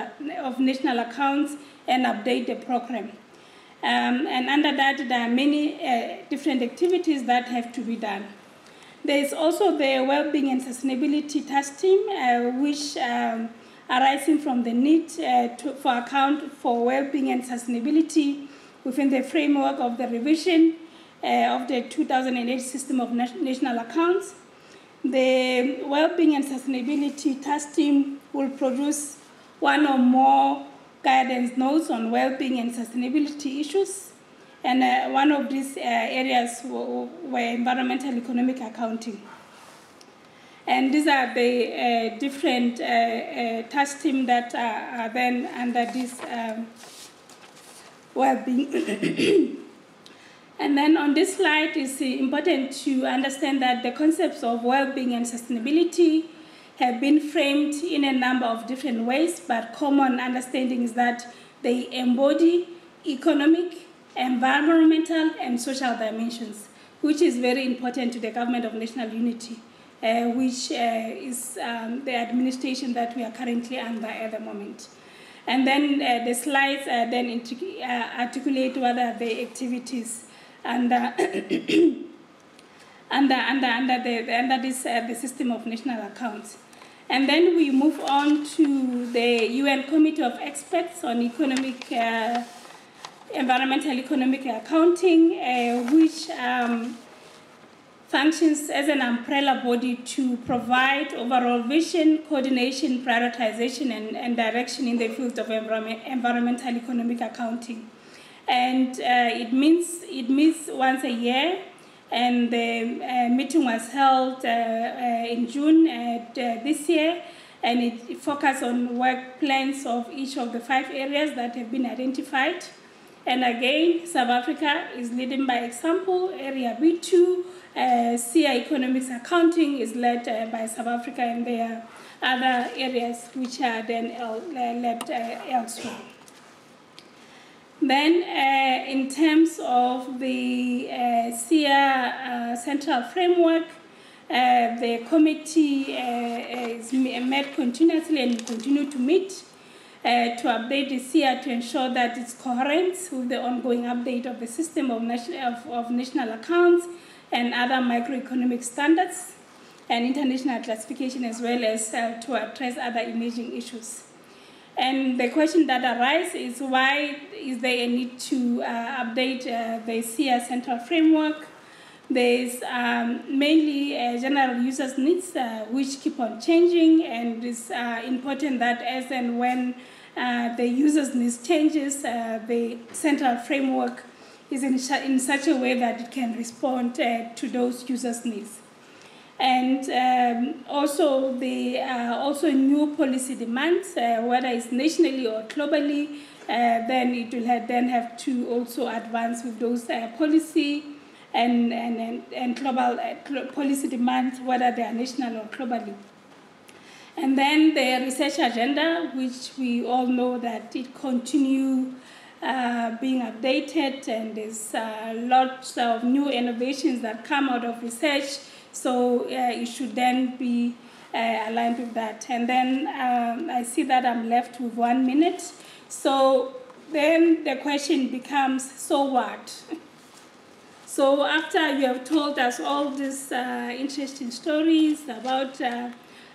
accounts and update the program. And under that, there are many different activities that have to be done. There is also the Wellbeing and Sustainability Task Team, which arising from the need for account for well-being and sustainability within the framework of the revision of the 2008 system of national accounts. The Wellbeing and Sustainability Task Team will produce one or more guidance notes on well-being and sustainability issues, and one of these areas were environmental economic accounting. And these are the different task teams that are then under this well-being. And then on this slide, it's important to understand that the concepts of well-being and sustainability have been framed in a number of different ways, but common understanding is that they embody economic, environmental, and social dimensions, which is very important to the Government of National Unity, which is the administration that we are currently under at the moment. And then the slides then articulate what are the activities under the system of national accounts. And then we move on to the UN Committee of Experts on Environmental Economic Accounting, which functions as an umbrella body to provide overall vision, coordination, prioritization, and direction in the field of environmental economic accounting. And it meets once a year, and the meeting was held in June this year, and it focused on work plans of each of the 5 areas that have been identified. And again, South Africa is leading by example. Area B2, CA Economics Accounting, is led by South Africa, and there are other areas which are then led elsewhere. Then, in terms of the SIA Central Framework, the committee is met continuously and will continue to meet to update the SIA to ensure that it's coherent with the ongoing update of the system of national accounts and other microeconomic standards and international classification, as well as to address other emerging issues. And the question that arises is, why is there a need to update the SIA Central Framework? There's mainly general users' needs, which keep on changing, and it's important that as and when the users' needs changes, the central framework is in such a way that it can respond to those users' needs. And also also new policy demands, whether it's nationally or globally, then it will have to also advance with those policy and global policy demands, whether they are national or globally. And then the research agenda, which we all know that it continues being updated, and there's lots of new innovations that come out of research. So it should then be aligned with that. And then I see that I'm left with 1 minute. So then the question becomes, so what? So after you have told us all these interesting stories about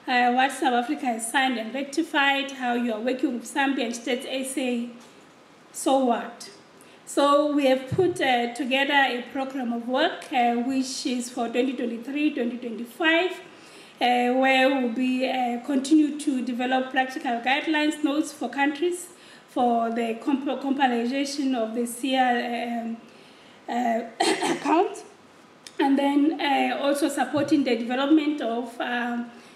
what South Africa has signed and rectified, how you are working with Zambia and States SA, so what? So we have put together a program of work which is for 2023-2025, where we'll be continue to develop practical guidelines, notes for countries for the compilation of the SIA account, and then also supporting the development of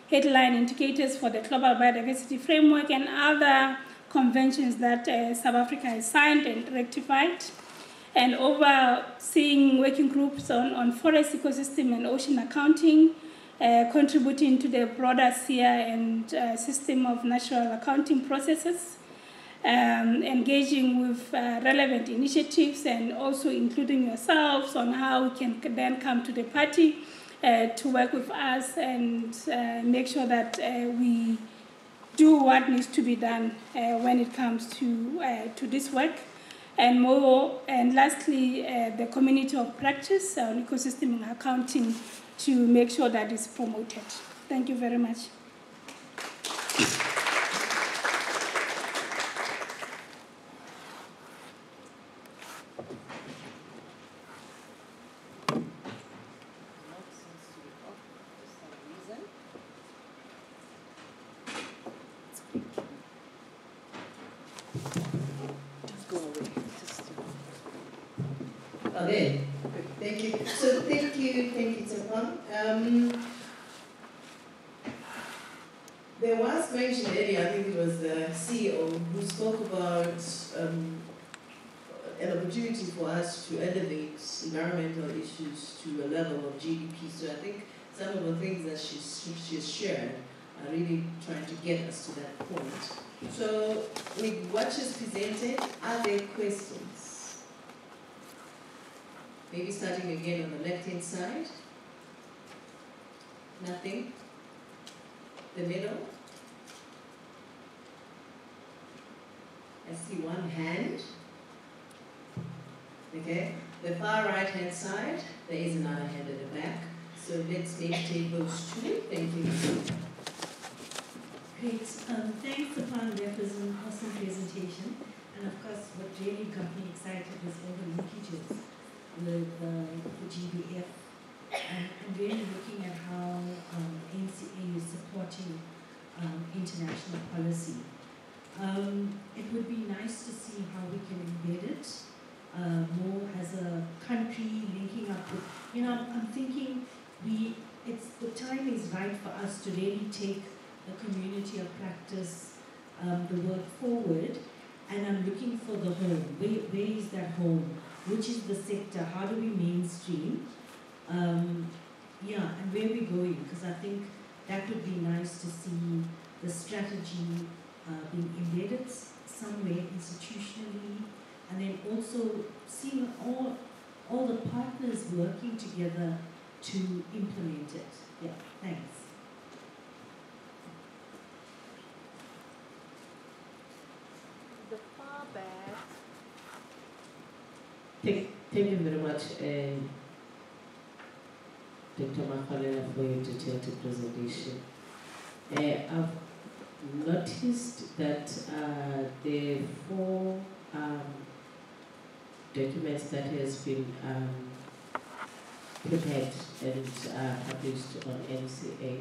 headline indicators for the Global Biodiversity Framework and other conventions that South Africa has signed and rectified, and overseeing working groups on forest ecosystem and ocean accounting, contributing to the broader SIA and system of natural accounting processes, engaging with relevant initiatives, and also including yourselves on how we can then come to the party to work with us and make sure that we do what needs to be done when it comes to this work. And more, and lastly, the community of practice on ecosystem and accounting to make sure that it's promoted. Thank you very much. Okay, thank you. So thank you, Tsapang. There was mentioned earlier, I think it was the CEO who spoke about an opportunity for us to elevate environmental issues to a level of GDP. So I think some of the things that she's shared are really trying to get us to that point. So with what she's presented, are there questions? Maybe starting again on the left-hand side. Nothing. The middle. I see one hand. Okay. The far right-hand side, there is another hand at the back. So let's maybe take those two. Thank you. Great. Thanks upon their awesome presentation. And of course, what really got me excited was all the linkages with the GBF and really looking at how NCA is supporting international policy. It would be nice to see how we can embed it more as a country, linking up with, I'm thinking the time is right for us to really take the community of practice, the work forward, and I'm looking for the home. Where is that home? Which is the sector? How do we mainstream? And where are we going? Because I think that would be nice to see the strategy being embedded somewhere institutionally, and then also seeing all the partners working together to implement it. Yeah, thanks. The far back. Thank you very much, Dr. Makhalela, for your detailed presentation. I've noticed that the 4 documents that has been prepared and published on NCA,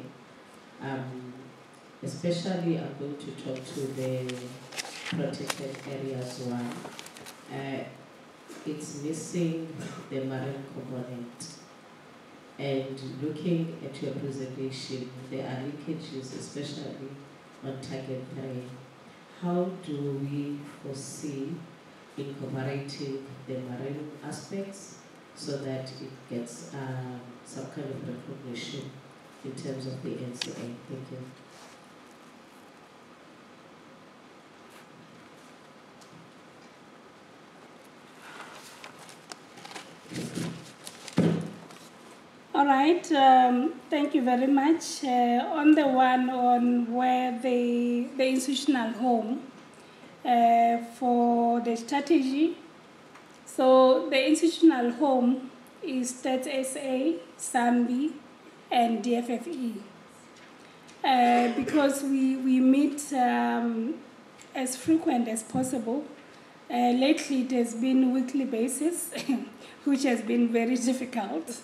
especially I'm going to talk to the protected areas one. It's missing the marine component. And looking at your presentation, there are linkages, especially on target 3. How do we foresee incorporating the marine aspects so that it gets some kind of recognition in terms of the NCA? Thank you. All right, thank you very much. On the one on where the institutional home for the strategy, so the institutional home is Stats SA, SAMBI, and DFFE. Because we meet as frequent as possible. Lately it has been weekly basis, which has been very difficult.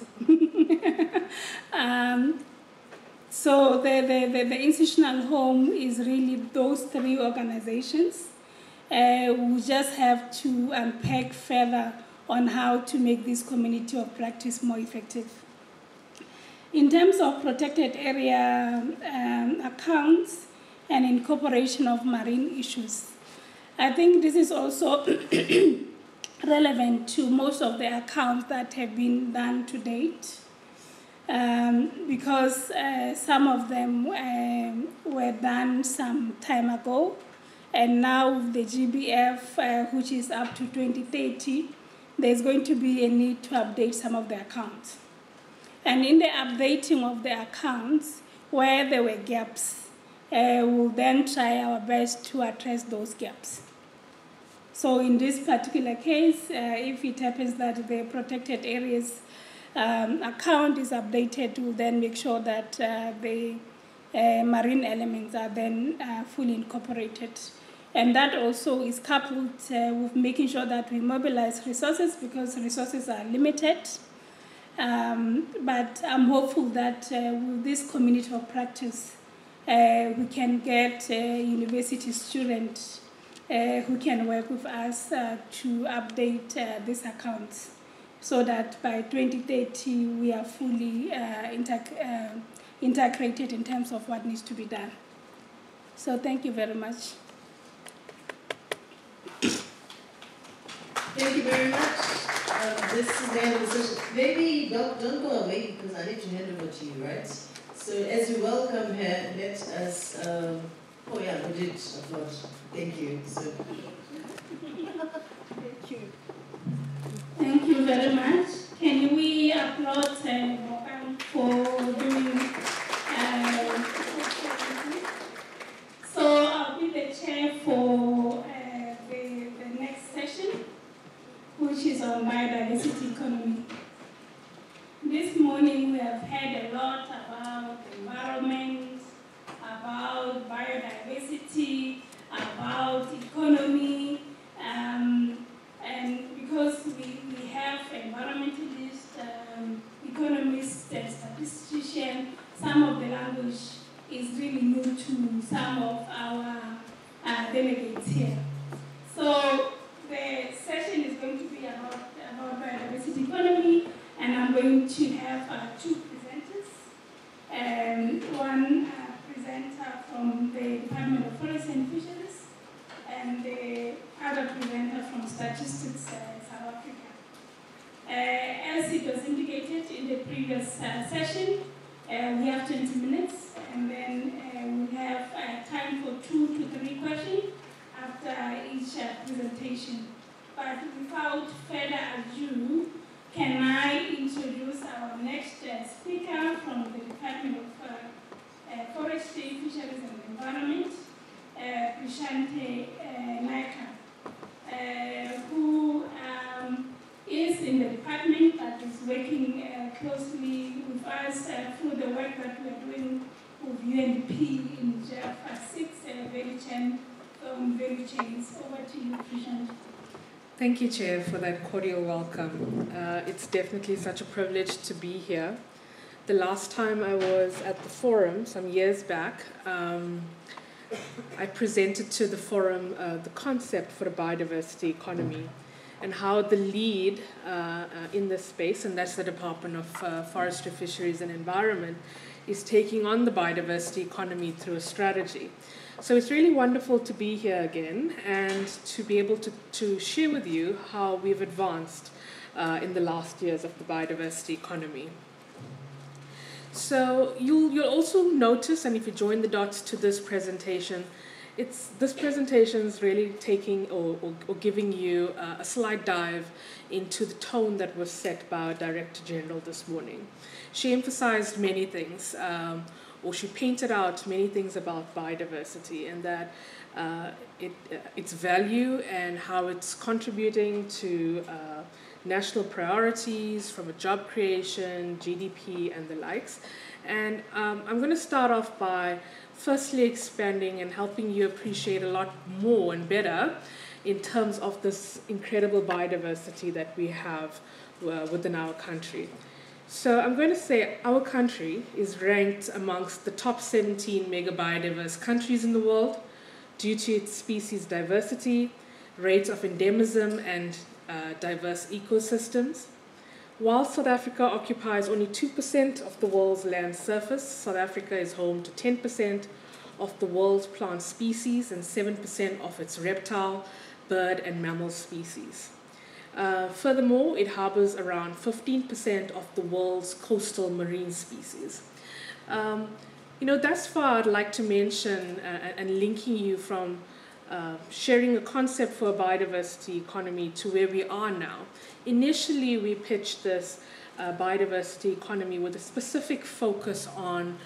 So the institutional home is really those three organizations. We just have to unpack further on how to make this community of practice more effective. In terms of protected area accounts and incorporation of marine issues, I think this is also relevant to most of the accounts that have been done to date, because some of them were done some time ago, and now the GBF, which is up to 2030, there's going to be a need to update some of the accounts. And in the updating of the accounts, where there were gaps, we'll then try our best to address those gaps. So in this particular case, if it happens that the protected areas account is updated, we'll then make sure that the marine elements are then fully incorporated. And that also is coupled with making sure that we mobilize resources, because resources are limited. But I'm hopeful that with this community of practice, we can get university students who can work with us to update these accounts, so that by 2030 we are fully integrated in terms of what needs to be done. So thank you very much. Thank you very much. This is the end of the session. Maybe don't go away, because I need to hand over to you, right? So as you welcome her, let us, oh yeah, we did, I thought. Thank you. So. Thank you. Thank you very much. Can we applaud Mokan for doing so I'll be the chair for the next session, which is on biodiversity economy. This morning we have heard a lot about environment, about biodiversity, about economy, and because we have environmentalists, economists, and statisticians, some of the language is really new to some of our delegates here. So the session is going to be about biodiversity economy, and I'm going to have two presenters. One presenter from the Department of Forest and Fisheries, and the other presenter from Statistics South Africa. As it was indicated in the previous session, we have 20 minutes, and then we have time for 2 to 3 questions after each presentation. But without further ado, can I introduce our next speaker from the Department of Forestry, Fisheries and Environment, Prashante Naika, who is in the department but is working closely with us through the work that we are doing with UNDP in Jaffa 6 value chains. Over to you, Prashante. Thank you, Chair, for that cordial welcome. It's definitely such a privilege to be here. The last time I was at the forum, some years back, I presented to the forum the concept for a biodiversity economy and how the lead in this space, and that's the Department of Forestry, Fisheries and Environment, is taking on the biodiversity economy through a strategy. So it's really wonderful to be here again and to be able to share with you how we've advanced in the last years of the biodiversity economy. So you'll also notice, and if you join the dots to this presentation, this presentation is really taking or giving you a slight dive into the tone that was set by our Director General this morning. She emphasized many things, or she painted out many things about biodiversity, and that its value and how it's contributing to national priorities from a job creation, GDP, and the likes. And I'm going to start off by firstly expanding and helping you appreciate a lot more and better in terms of this incredible biodiversity that we have within our country. So I'm going to say our country is ranked amongst the top 17 mega biodiverse countries in the world due to its species diversity, rates of endemism, and diverse ecosystems. While South Africa occupies only 2% of the world's land surface, South Africa is home to 10% of the world's plant species and 7% of its reptile, bird, and mammal species. Furthermore, it harbors around 15% of the world's coastal marine species. Thus far, I'd like to mention and linking you from sharing a concept for a biodiversity economy to where we are now. Initially, we pitched this biodiversity economy with a specific focus on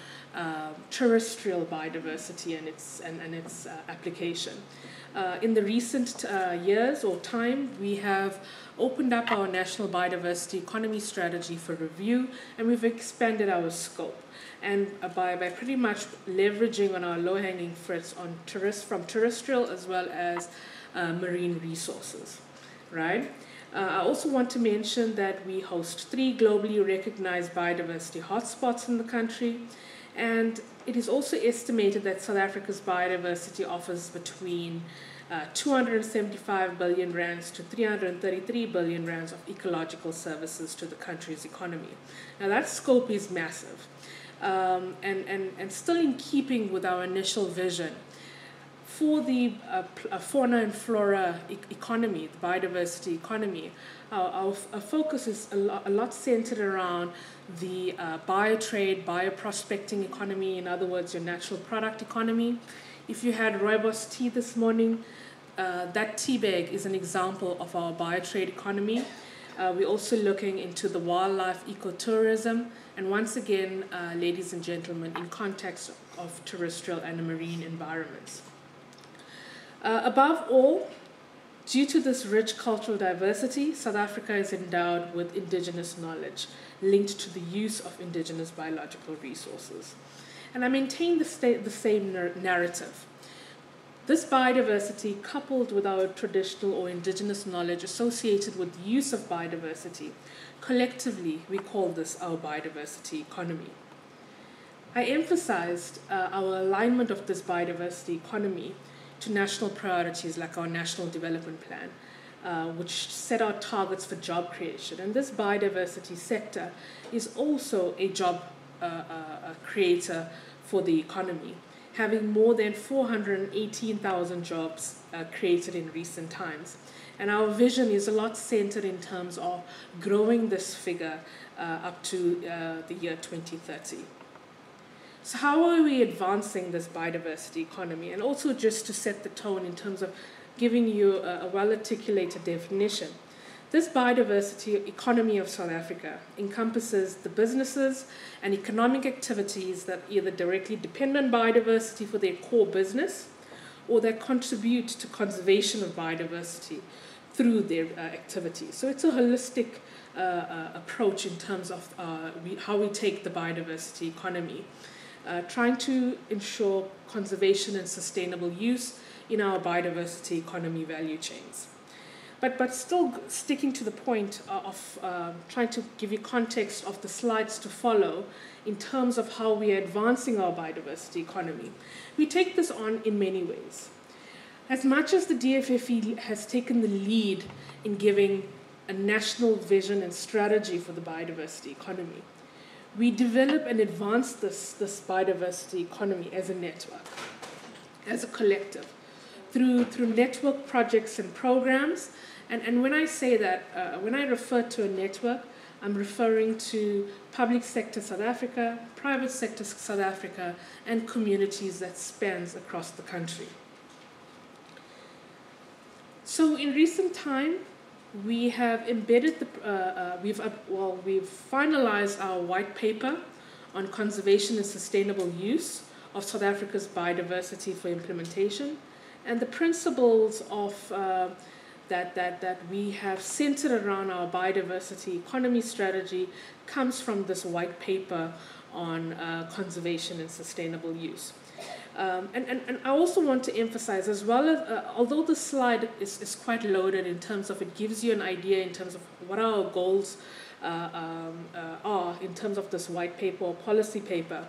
terrestrial biodiversity and its application. In the recent years or time, we have opened up our national biodiversity economy strategy for review, and we've expanded our scope. And by pretty much leveraging on our low-hanging fruits on from terrestrial as well as marine resources, right? I also want to mention that we host 3 globally recognized biodiversity hotspots in the country, and it is also estimated that South Africa's biodiversity offers between 275 billion rands to 333 billion rands of ecological services to the country's economy. Now that scope is massive, and still in keeping with our initial vision. For the fauna and flora economy, the biodiversity economy, our focus is a lot centered around the biotrade, bioprospecting economy, in other words, your natural product economy. If you had rooibos tea this morning, that tea bag is an example of our biotrade economy. We're also looking into the wildlife ecotourism, and once again, ladies and gentlemen, in context of terrestrial and marine environments. Above all, due to this rich cultural diversity, South Africa is endowed with indigenous knowledge linked to the use of indigenous biological resources. And I maintain the same narrative. This biodiversity, coupled with our traditional or indigenous knowledge associated with the use of biodiversity, collectively we call this our biodiversity economy. I emphasized our alignment of this biodiversity economy to national priorities like our National Development Plan, which set out targets for job creation. And this biodiversity sector is also a job creator for the economy, having more than 418,000 jobs created in recent times. And our vision is a lot centered in terms of growing this figure up to the year 2030. So how are we advancing this biodiversity economy? And also just to set the tone in terms of giving you a well-articulated definition. This biodiversity economy of South Africa encompasses the businesses and economic activities that either directly depend on biodiversity for their core business or that contribute to conservation of biodiversity through their activities. So it's a holistic approach in terms of how we take the biodiversity economy, trying to ensure conservation and sustainable use in our biodiversity economy value chains. But still sticking to the point of trying to give you context of the slides to follow in terms of how we are advancing our biodiversity economy. We take this on in many ways. As much as the DFFE has taken the lead in giving a national vision and strategy for the biodiversity economy, we develop and advance this biodiversity economy as a network, as a collective, through network projects and programs. And when I say that, when I refer to a network, I'm referring to public sector South Africa, private sector South Africa, and communities that spans across the country. So in recent time, we have embedded we've finalized our white paper on conservation and sustainable use of South Africa's biodiversity for implementation, and the principles of that we have centered around our biodiversity economy strategy comes from this white paper on conservation and sustainable use. And I also want to emphasize, as well as, although the slide is quite loaded in terms of it gives you an idea in terms of what our goals are in terms of this white paper or policy paper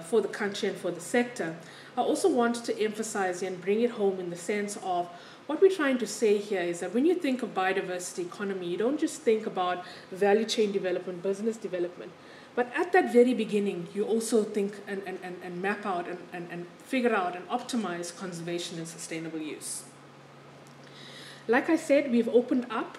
for the country and for the sector, I also want to emphasize and bring it home in the sense of what we're trying to say here is that when you think of biodiversity economy, you don't just think about value chain development, business development. But at that very beginning, you also think and map out and figure out and optimize conservation and sustainable use. Like I said, we've opened up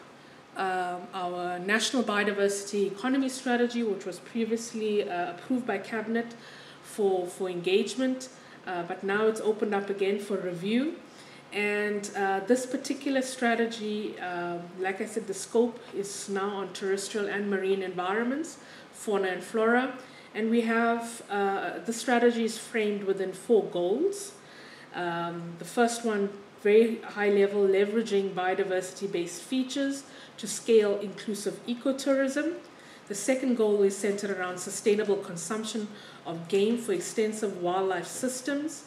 our National Biodiversity Economy Strategy, which was previously approved by Cabinet for engagement, but now it's opened up again for review. And this particular strategy, like I said, the scope is now on terrestrial and marine environments, fauna and flora, and we have the strategy is framed within 4 goals. The first one, very high level, leveraging biodiversity-based features to scale inclusive ecotourism. The second goal is centered around sustainable consumption of game for extensive wildlife systems.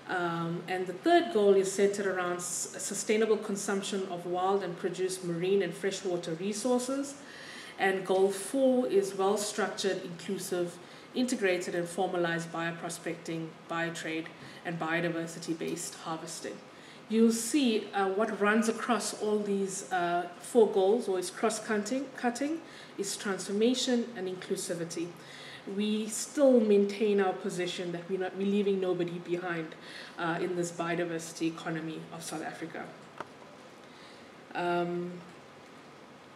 And the third goal is centered around sustainable consumption of wild and produced marine and freshwater resources. And goal 4 is well-structured, inclusive, integrated and formalized bioprospecting, biotrade, and biodiversity-based harvesting. You'll see what runs across all these 4 goals, or is cross-cutting, is transformation and inclusivity. We still maintain our position that we're leaving nobody behind in this biodiversity economy of South Africa. And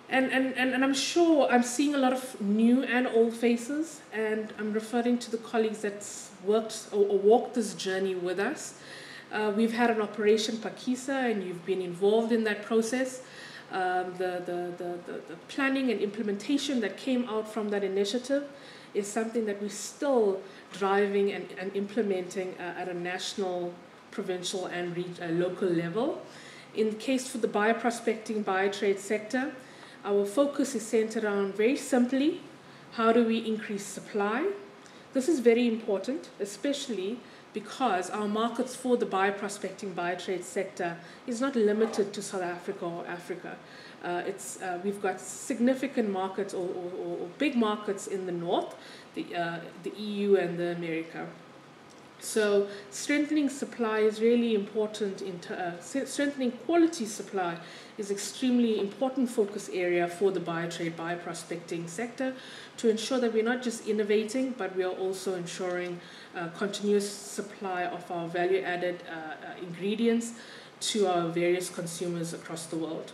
I'm sure I'm seeing a lot of new and old faces, and I'm referring to the colleagues that's worked or walked this journey with us. We've had an Operation Pakisa, and you've been involved in that process. The planning and implementation that came out from that initiative is something that we're still driving and implementing at a national, provincial, and local level. In the case for the bioprospecting, biotrade sector, our focus is centered on, very simply, how do we increase supply? This is very important, especially because our markets for the bioprospecting, biotrade sector is not limited to South Africa or Africa. We've got significant markets or big markets in the north, the EU and the America. So strengthening supply is really important. Strengthening quality supply is extremely important focus area for the biotrade, bioprospecting sector to ensure that we're not just innovating, but we are also ensuring continuous supply of our value-added ingredients to our various consumers across the world.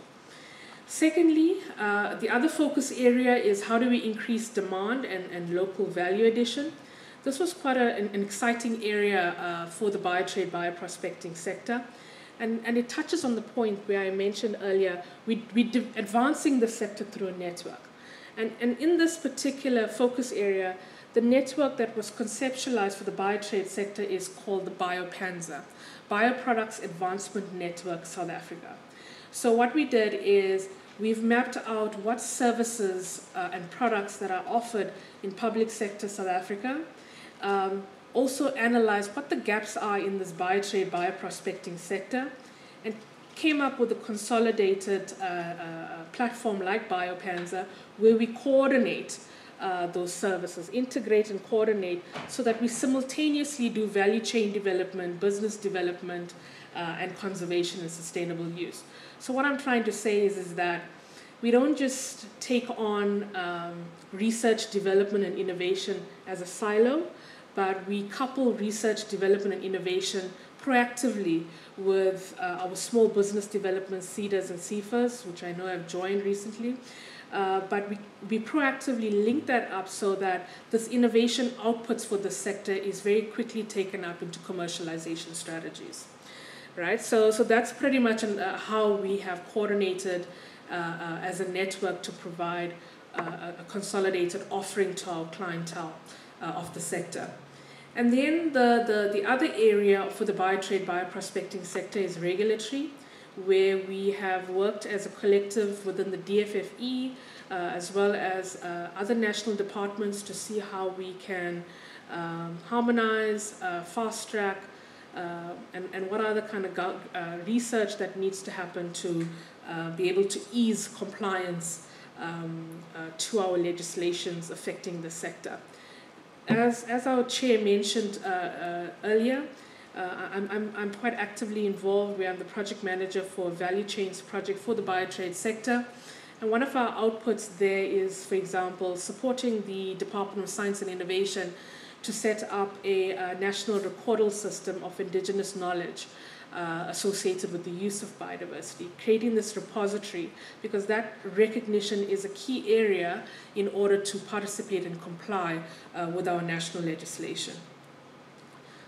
Secondly, the other focus area is how do we increase demand and local value addition. This was quite an exciting area for the biotrade, bioprospecting sector. And it touches on the point where I mentioned earlier, we're advancing the sector through a network. And in this particular focus area, the network that was conceptualized for the biotrade sector is called the BioPanza, Bioproducts Advancement Network South Africa. So what we did is we've mapped out what services and products that are offered in public sector South Africa, also analyzed what the gaps are in this biotrade, bioprospecting sector, and came up with a consolidated platform like BioPanza where we coordinate those services, integrate and coordinate so that we simultaneously do value chain development, business development, and conservation and sustainable use. So what I'm trying to say is that we don't just take on research, development, and innovation as a silo, but we couple research, development, and innovation proactively with our small business development CEDAs and CFAs, which I know have joined recently. But we proactively link that up so that this innovation outputs for the sector is very quickly taken up into commercialization strategies. right? So that's pretty much how we have coordinated as a network to provide a consolidated offering to our clientele of the sector. And then the other area for the biotrade, bioprospecting sector is regulatory, where we have worked as a collective within the DFFE, as well as other national departments to see how we can harmonize, fast track, and what other kind of research that needs to happen to be able to ease compliance to our legislations affecting the sector. As our chair mentioned earlier, I'm quite actively involved. We are the project manager for a value chains project for the biotrade sector. And one of our outputs there is, for example, supporting the Department of Science and Innovation to set up a national recordal system of indigenous knowledge associated with the use of biodiversity, creating this repository, because that recognition is a key area in order to participate and comply with our national legislation.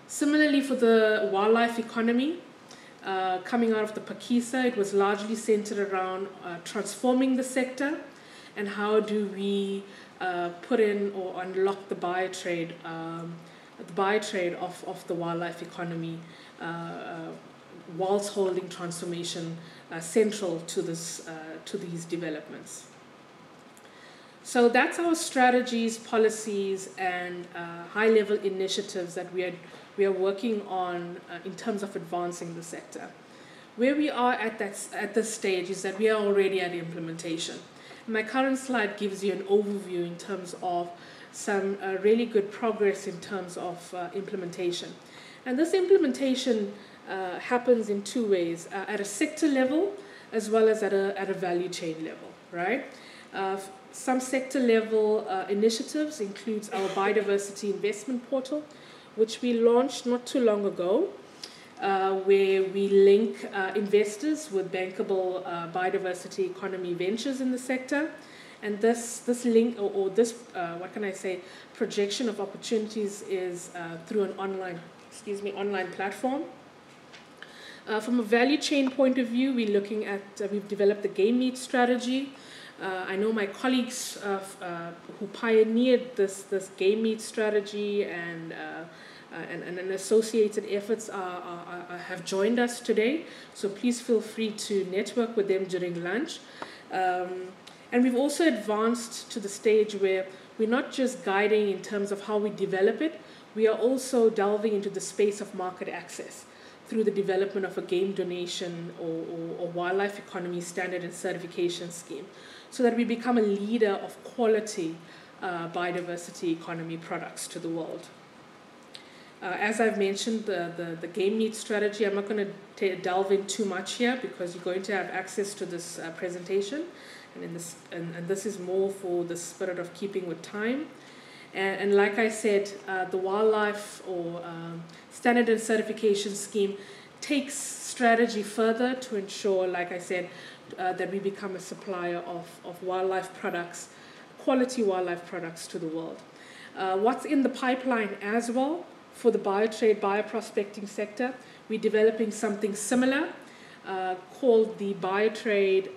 Similarly, for the wildlife economy, coming out of the Pakisa, it was largely centered around transforming the sector and how do we put in or unlock the biotrade of the wildlife economy whilst holding transformation central to these developments. So that's our strategies, policies, and high-level initiatives that we are working on in terms of advancing the sector. Where we are at this stage is that we are already at implementation. My current slide gives you an overview in terms of some really good progress in terms of implementation. And this implementation happens in two ways, at a sector level as well as at a value chain level, right? Some sector level initiatives includes our biodiversity investment portal, which we launched not too long ago, where we link investors with bankable biodiversity economy ventures in the sector. And this link, or this, what can I say, projection of opportunities is through an online platform. From a value chain point of view, we're looking at, we've developed the game meat strategy. I know my colleagues who pioneered this game meat strategy and associated efforts have joined us today. So please feel free to network with them during lunch. And we've also advanced to the stage where we're not just guiding in terms of how we develop it, we are also delving into the space of market access through the development of a game donation or wildlife economy standard and certification scheme, so that we become a leader of quality biodiversity economy products to the world. As I've mentioned, the game meat strategy, I'm not going to delve in too much here because you're going to have access to this presentation, and this is more for the spirit of keeping with time. And like I said, the wildlife or standard and certification scheme takes strategy further to ensure, like I said, that we become a supplier of wildlife products, quality wildlife products to the world. What's in the pipeline as well for the biotrade, bioprospecting sector, we're developing something similar called the biotrade,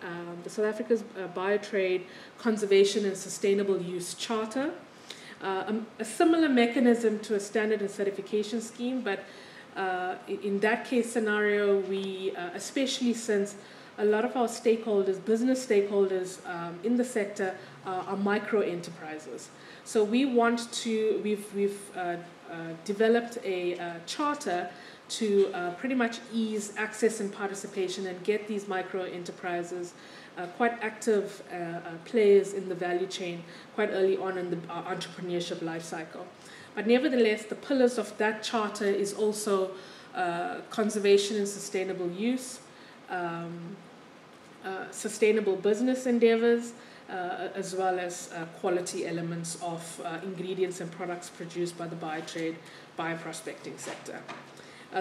the South Africa's Biotrade Conservation and Sustainable Use Charter. A similar mechanism to a standard and certification scheme, but in that case scenario, we, especially since a lot of our stakeholders, business stakeholders in the sector are micro enterprises. So we've developed a charter to pretty much ease access and participation and get these micro enterprises quite active players in the value chain quite early on in the entrepreneurship life cycle. But nevertheless, the pillars of that charter is also conservation and sustainable use, sustainable business endeavors, as well as quality elements of ingredients and products produced by the biotrade, bioprospecting sector.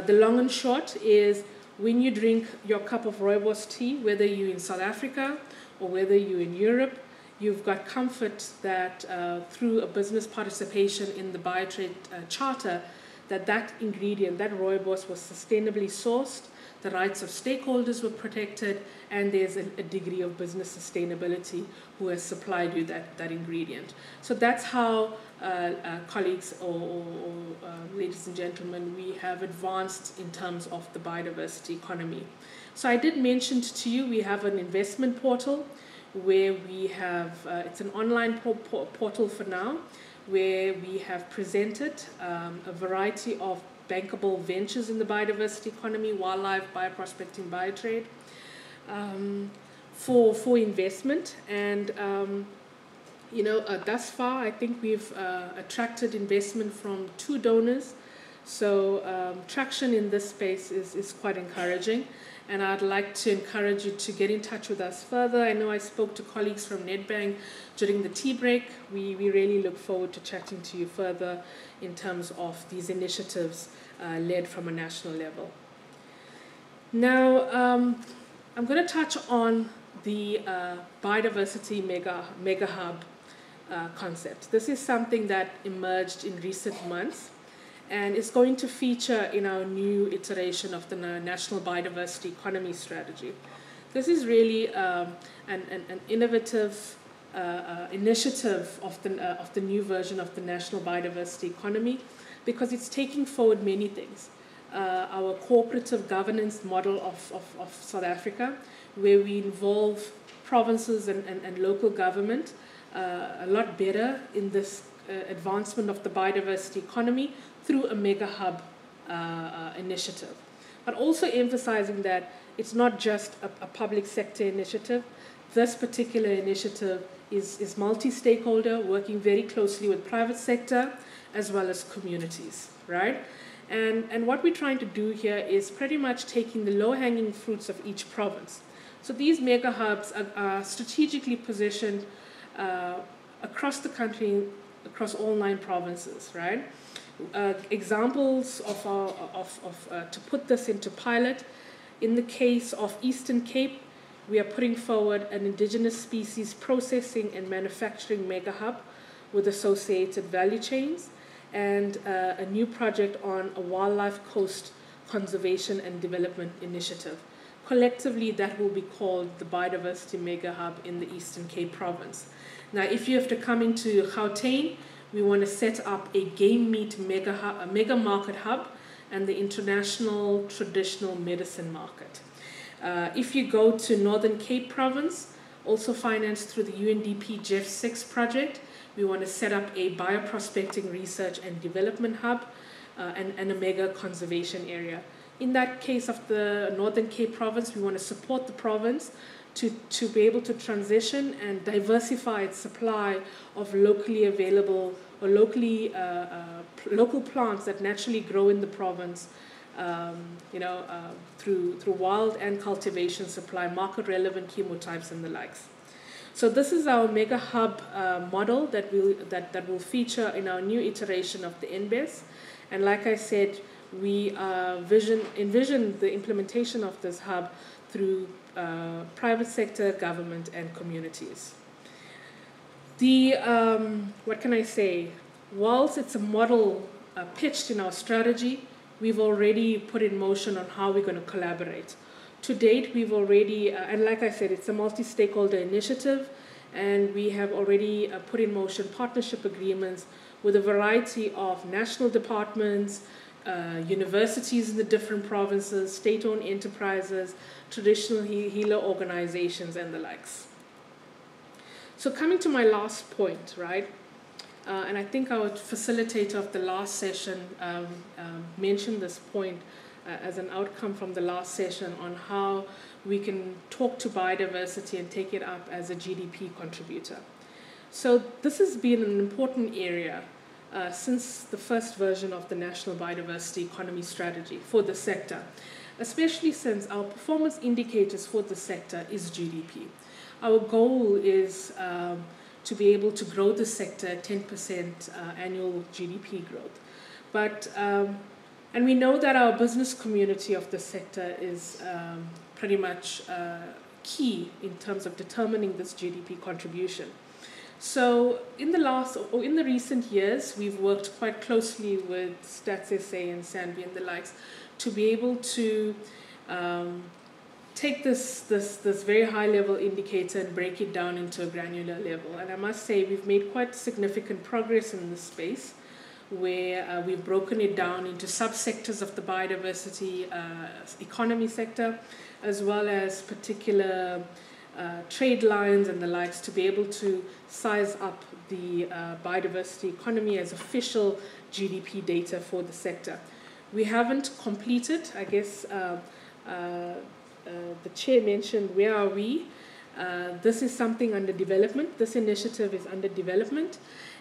The long and short is, when you drink your cup of rooibos tea, whether you're in South Africa or whether you're in Europe, you've got comfort that through a business participation in the biotrade charter, that ingredient, that rooibos, was sustainably sourced, the rights of stakeholders were protected, and there's a degree of business sustainability who has supplied you that ingredient. So that's how, colleagues or ladies and gentlemen, we have advanced in terms of the biodiversity economy. So I did mention to you we have an investment portal where we have, it's an online portal for now, where we have presented a variety of bankable ventures in the biodiversity economy, wildlife, bioprospecting, biotrade, for investment. And thus far, I think we've attracted investment from 2 donors. So traction in this space is quite encouraging. And I'd like to encourage you to get in touch with us further. I know I spoke to colleagues from Nedbank during the tea break. We really look forward to chatting to you further in terms of these initiatives led from a national level. Now, I'm going to touch on the biodiversity mega hub concept. This is something that emerged in recent months, and it's going to feature in our new iteration of the National Biodiversity Economy Strategy. This is really an innovative initiative of the new version of the National Biodiversity Economy, because it's taking forward many things. Our cooperative governance model of South Africa, where we involve provinces and local government a lot better in this advancement of the biodiversity economy through a mega hub initiative. But also emphasizing that it's not just a public sector initiative. This particular initiative is multi-stakeholder, working very closely with private sector as well as communities, right? And what we're trying to do here is pretty much taking the low-hanging fruits of each province. So these mega hubs are strategically positioned across the country, across all 9 provinces, right? Examples to put this into pilot, in the case of Eastern Cape, we are putting forward an indigenous species processing and manufacturing mega hub with associated value chains, and a new project on a wildlife coast conservation and development initiative. Collectively, that will be called the Biodiversity Mega Hub in the Eastern Cape province. Now, if you have to come into Gauteng, we want to set up a game meat mega market hub and the international traditional medicine market. If you go to Northern Cape province, also financed through the UNDP GEF 6 project, we want to set up a bioprospecting research and development hub and a mega conservation area. In that case of the Northern Cape province, we want to support the province to be able to transition and diversify its supply of locally available or local plants that naturally grow in the province, through wild and cultivation supply, market relevant chemotypes and the likes. So this is our mega hub model that will feature in our new iteration of the NBES. And like I said, we envision the implementation of this hub through private sector, government, and communities. What can I say? Whilst it's a model pitched in our strategy, we've already put in motion on how we're going to collaborate. To date, we've already, and like I said, it's a multi-stakeholder initiative, and we have already put in motion partnership agreements with a variety of national departments, universities in the different provinces, state-owned enterprises, traditional healer organizations, and the likes. So coming to my last point, right? And I think our facilitator of the last session mentioned this point as an outcome from the last session on how we can talk to biodiversity and take it up as a GDP contributor. So this has been an important area since the first version of the National Biodiversity Economy Strategy for the sector, especially since our performance indicators for the sector is GDP. Our goal is to be able to grow the sector at 10% annual GDP growth. But, and we know that our business community of the sector is pretty much key in terms of determining this GDP contribution. So in the recent years, we've worked quite closely with Stats SA and Sanvi and the likes to be able to take this very high level indicator and break it down into a granular level. And I must say we've made quite significant progress in this space, where we've broken it down into subsectors of the biodiversity economy sector, as well as particular trade lines and the likes, to be able to size up the biodiversity economy as official GDP data for the sector. We haven't completed, I guess, the chair mentioned, where are we? This is something under development. This initiative is under development.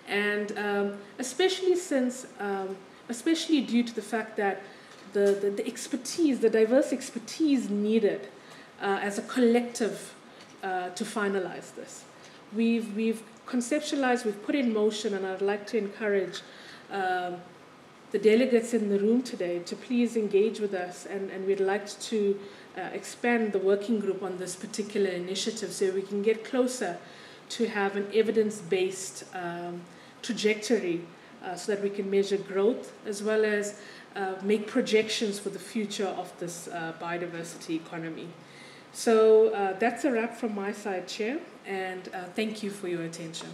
And especially due to the fact that the expertise, the diverse expertise needed as a collective to finalize this. We've conceptualized, we've put in motion, and I'd like to encourage the delegates in the room today to please engage with us, and we'd like to expand the working group on this particular initiative so we can get closer to have an evidence-based trajectory so that we can measure growth as well as make projections for the future of this biodiversity economy. So that's a wrap from my side, Chair, and thank you for your attention.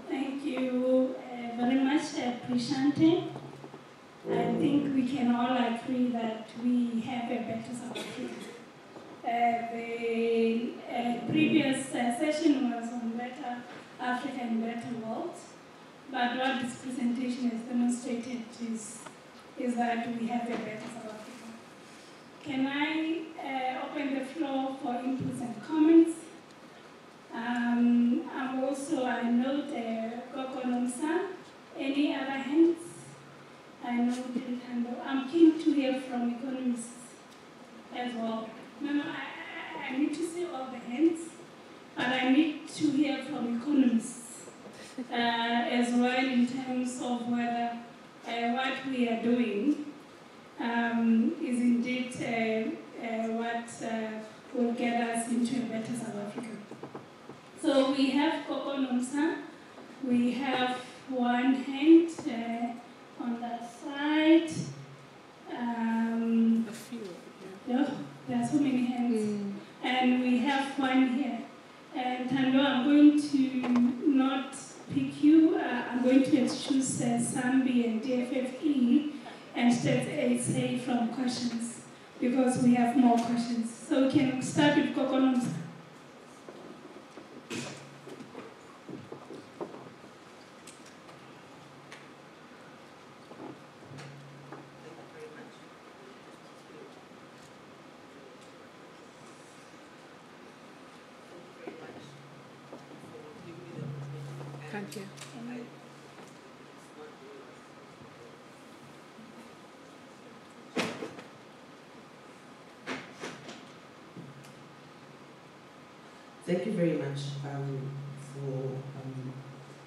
Thank you very much, Prashante. I think we can all agree that we have a better South Africa. The previous session was on better Africa and better world, but what this presentation has demonstrated is that we have a better South Africa. Can I open the floor for inputs and comments? I note Koko Nomsa. Any other hands? I know I'm keen to hear from economists as well. No, I need to see all the hands, but I need to hear from economists as well in terms of whether what we are doing is indeed what will get us into a better South Africa. So we have Koko Nomsa. We have one hand on that side. A few. Yeah, there are so many hands. And we have one here. And Tando, I'm going to not pick you. I'm going to choose Sambi and DFFE and State SA from questions because we have more questions. So we can start with Koko Nomsa. Thank you. Thank you very much for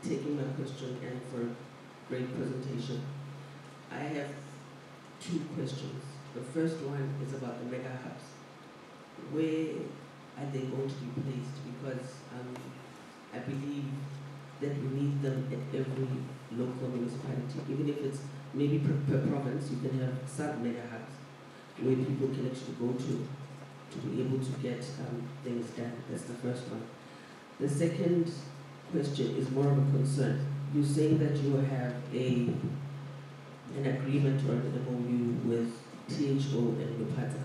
taking my question and for a great presentation. I have two questions. The first one is about the mega hubs. Where are they going to be placed? Because I believe that we need them at every local municipality, even if it's maybe per province. You can have some mega hubs where people can actually go to be able to get things done. That's the first one. The second question is more of a concern. You're saying that you have an agreement or an MOU with THO and Lupata.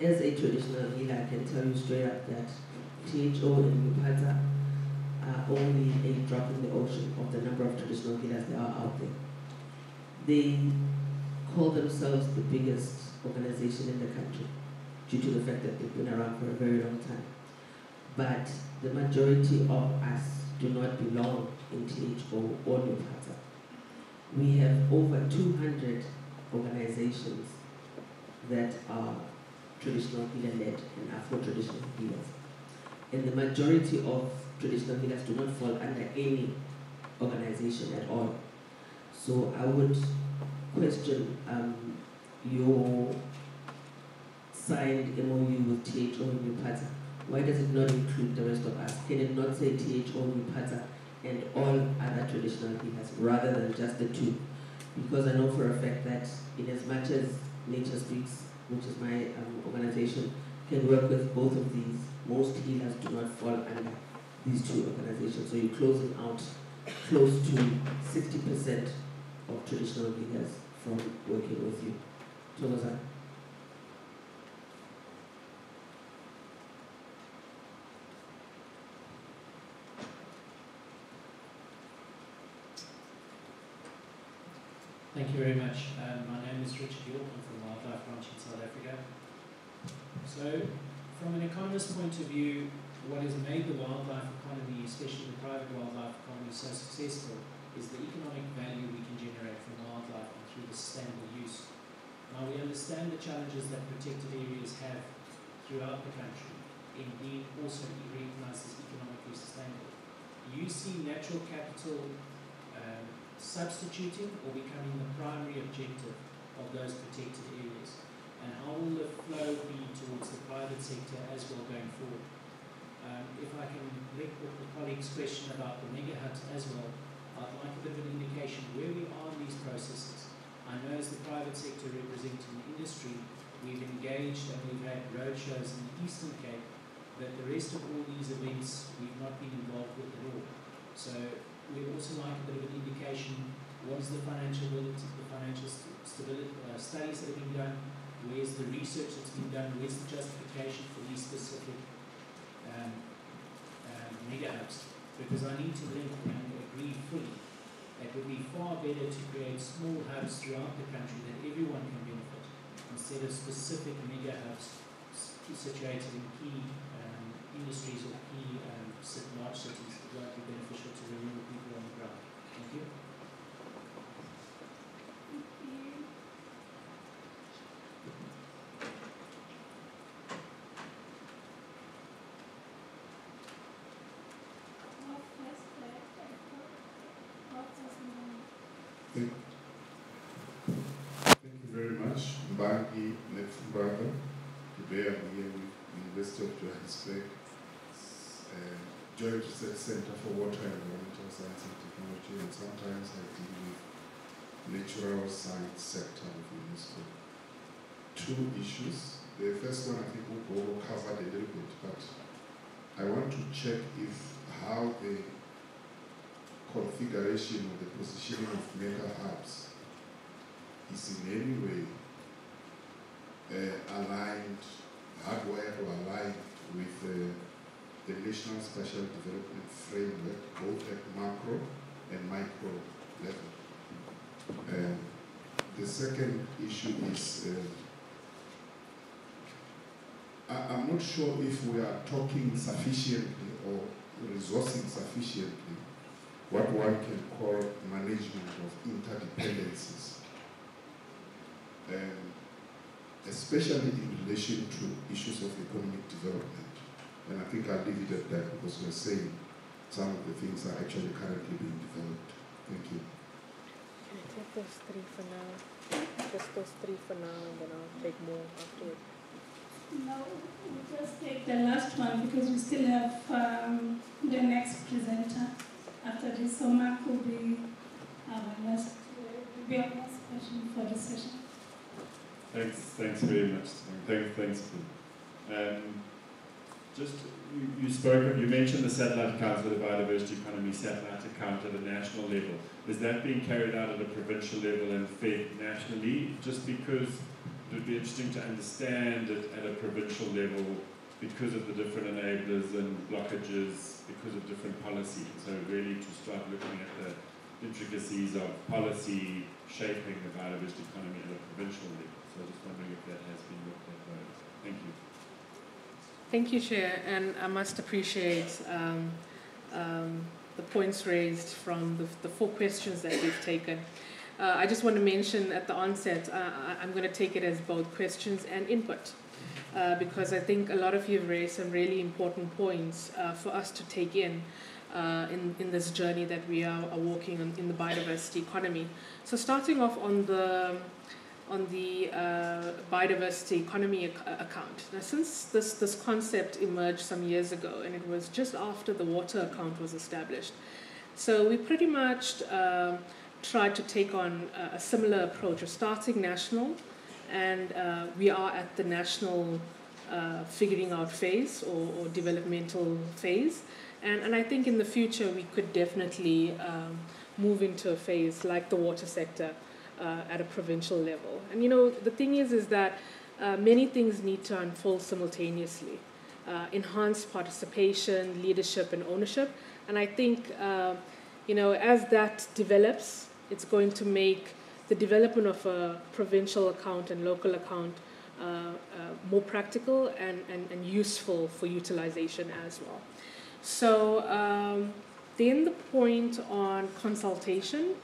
As a traditional healer, I can tell you straight up that THO and Lupata are only a drop in the ocean of the number of traditional healers that are out there. They call themselves the biggest organization in the country due to the fact that they've been around for a very long time. But the majority of us do not belong in THO or Lupata. We have over 200 organizations that are traditional healer-led and Afro-traditional healers. And the majority of traditional healers do not fall under any organization at all. So I would question your signed MOU with THO Wipata, why does it not include the rest of us? Can it not say THO Wipata and all other traditional healers rather than just the two? Because I know for a fact that in as much as Nature Speaks, which is my organization, can work with both of these, most healers do not fall under these two organizations. So you're closing out close to 60% of traditional healers from working with you. Thomas. Thank you very much. My name is Richard York. I'm from Wildlife Branch in South Africa. So, from an economist's point of view, what has made the wildlife economy, especially the private wildlife economy, so successful is the economic value we can generate from wildlife and through the sustainable use. Now, we understand the challenges that protected areas have throughout the country. Indeed, also recognise as economically sustainable. You see natural capital substituting or becoming the primary objective of those protected areas, and how will the flow be towards the private sector as well going forward? If I can link with the colleague's question about the mega hubs as well, I'd like a bit of an indication where we are in these processes. I know as the private sector representing the industry, we've engaged and we've had roadshows in the Eastern Cape, that the rest of all these events we've not been involved with at all. So we'd also like a bit of an indication, what is the financial stability studies that have been done, where's the research that's been done, where's the justification for these specific mega hubs? Because I need to link and agree fully that it would be far better to create small hubs throughout the country that everyone can benefit, instead of specific mega hubs situated in key industries or key large cities that won't be beneficial to the rural people on the ground. Thank you. Thank you very much, Mbangi, next brother. Today I'm here with the University of Johannesburg, Joint Research Center for Water and Environmental Science and Technology, and sometimes I deal with natural science sector of UNESCO. Two issues. The first one I think we'll covered a little bit, but I want to check if how the configuration or the positioning of mega hubs is in any way aligned, hardwired or aligned with the National Spatial Development Framework, both at macro and micro level. The second issue is, I'm not sure if we are talking sufficiently or resourcing sufficiently what one can call management of interdependencies, especially in relation to issues of economic development. And I think I'll leave it at that because we're saying some of the things are actually currently being developed. Thank you. Can I take those three for now? Just those three for now, and then I'll take more afterwards. No, we'll just take the last one because we still have the next presenter after this. So Mark will be our last question for the session. Thanks very much. Thanks. You spoke of, you mentioned the satellite account for the biodiversity economy, satellite account at a national level. Is that being carried out at a provincial level and fed nationally? Just because it would be interesting to understand it at a provincial level because of the different enablers and blockages, because of different policies. So really to start looking at the intricacies of policy shaping the biodiversity economy at a provincial level. So just wondering if that has been looked at both. Thank you. Thank you, Chair, and I must appreciate the points raised from the four questions that we've taken. I just want to mention at the onset, I'm going to take it as both questions and input, because I think a lot of you have raised some really important points for us to take in this journey that we are walking on in the biodiversity economy. So starting off on the on the biodiversity economy account. Now, since this concept emerged some years ago, and it was just after the water account was established, so we pretty much tried to take on a similar approach of starting national, and we are at the national figuring out phase or developmental phase. And I think in the future we could definitely move into a phase like the water sector at a provincial level. And you know, the thing is that many things need to unfold simultaneously. Enhanced participation, leadership, and ownership. And I think, you know, as that develops, it's going to make the development of a provincial account and local account more practical and useful for utilization as well. So then the point on consultation,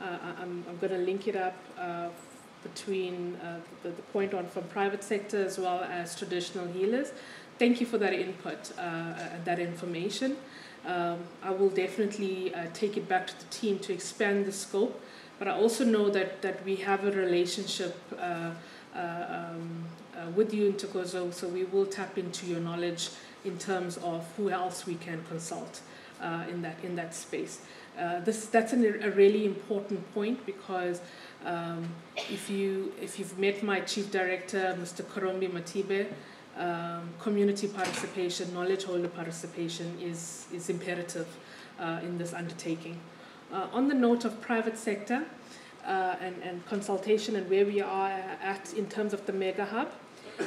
I'm going to link it up between the point on from private sector as well as traditional healers. Thank you for that input and that information. I will definitely take it back to the team to expand the scope, but I also know that we have a relationship with you in Tokozo, so we will tap into your knowledge in terms of who else we can consult in that space. That's a really important point, because if you've met my chief director, Mr. Korombi Matibe, community participation, knowledge holder participation is imperative in this undertaking. On the note of private sector and consultation and where we are at in terms of the mega hub,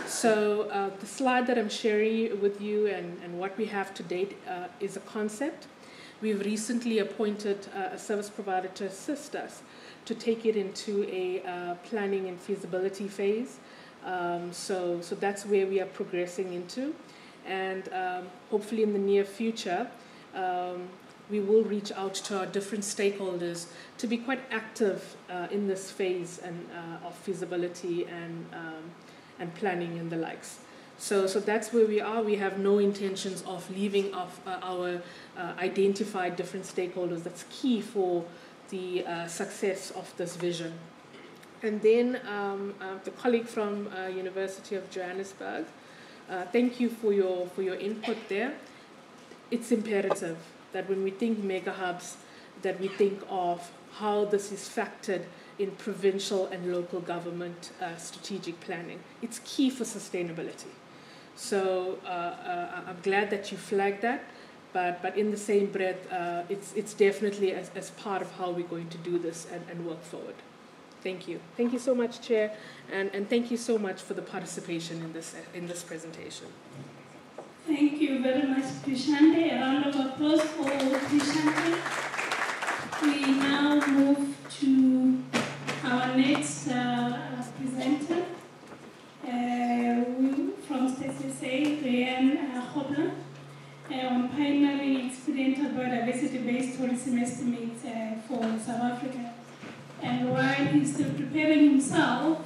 so the slide that I'm sharing with you and what we have to date is a concept. We've recently appointed a service provider to assist us to take it into a planning and feasibility phase. So that's where we are progressing into. And hopefully in the near future, we will reach out to our different stakeholders to be quite active in this phase of feasibility and planning and the likes. So that's where we are. We have no intentions of leaving off our identified different stakeholders. That's key for the success of this vision. And then the colleague from University of Johannesburg, thank you for your input there. It's imperative that when we think mega hubs, that we think of how this is factored in provincial and local government strategic planning. It's key for sustainability. So I'm glad that you flagged that, but in the same breath, it's definitely as part of how we're going to do this and work forward. Thank you. Thank you so much, Chair, and thank you so much for the participation in this presentation. Thank you very much, Krishante. A round of applause for Krishante. We now move to our next presenter. From STSA, Ryan Hobler, on pioneering experiential biodiversity-based tourism estimates for South Africa. And while he's still preparing himself,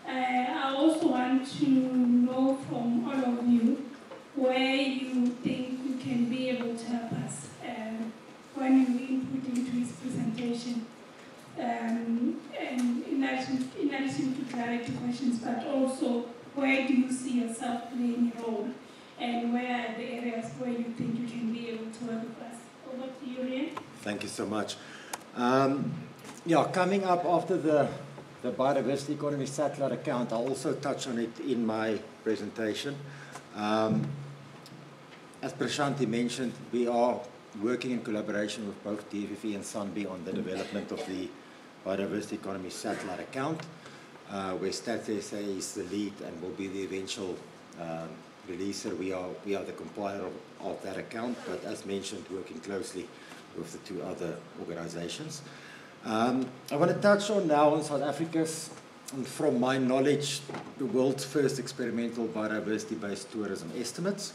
I also want to know from all of you where you think you can be able to help us when you input into his presentation. And in addition to clarity questions, but also where do you see yourself playing a role, and where are the areas where you think you can be able to work with us? Over to you, Ryan. Thank you so much. Yeah, coming up after the biodiversity economy satellite account, I'll also touch on it in my presentation. As Prashanti mentioned, we are working in collaboration with both DFFE and SANBI on the development of the biodiversity economy satellite account, where StatsSA is the lead and will be the eventual releaser. We are the compiler of that account, but as mentioned, working closely with the two other organizations. I want to touch on now on South Africa's, and from my knowledge, the world's first experimental biodiversity-based tourism estimates.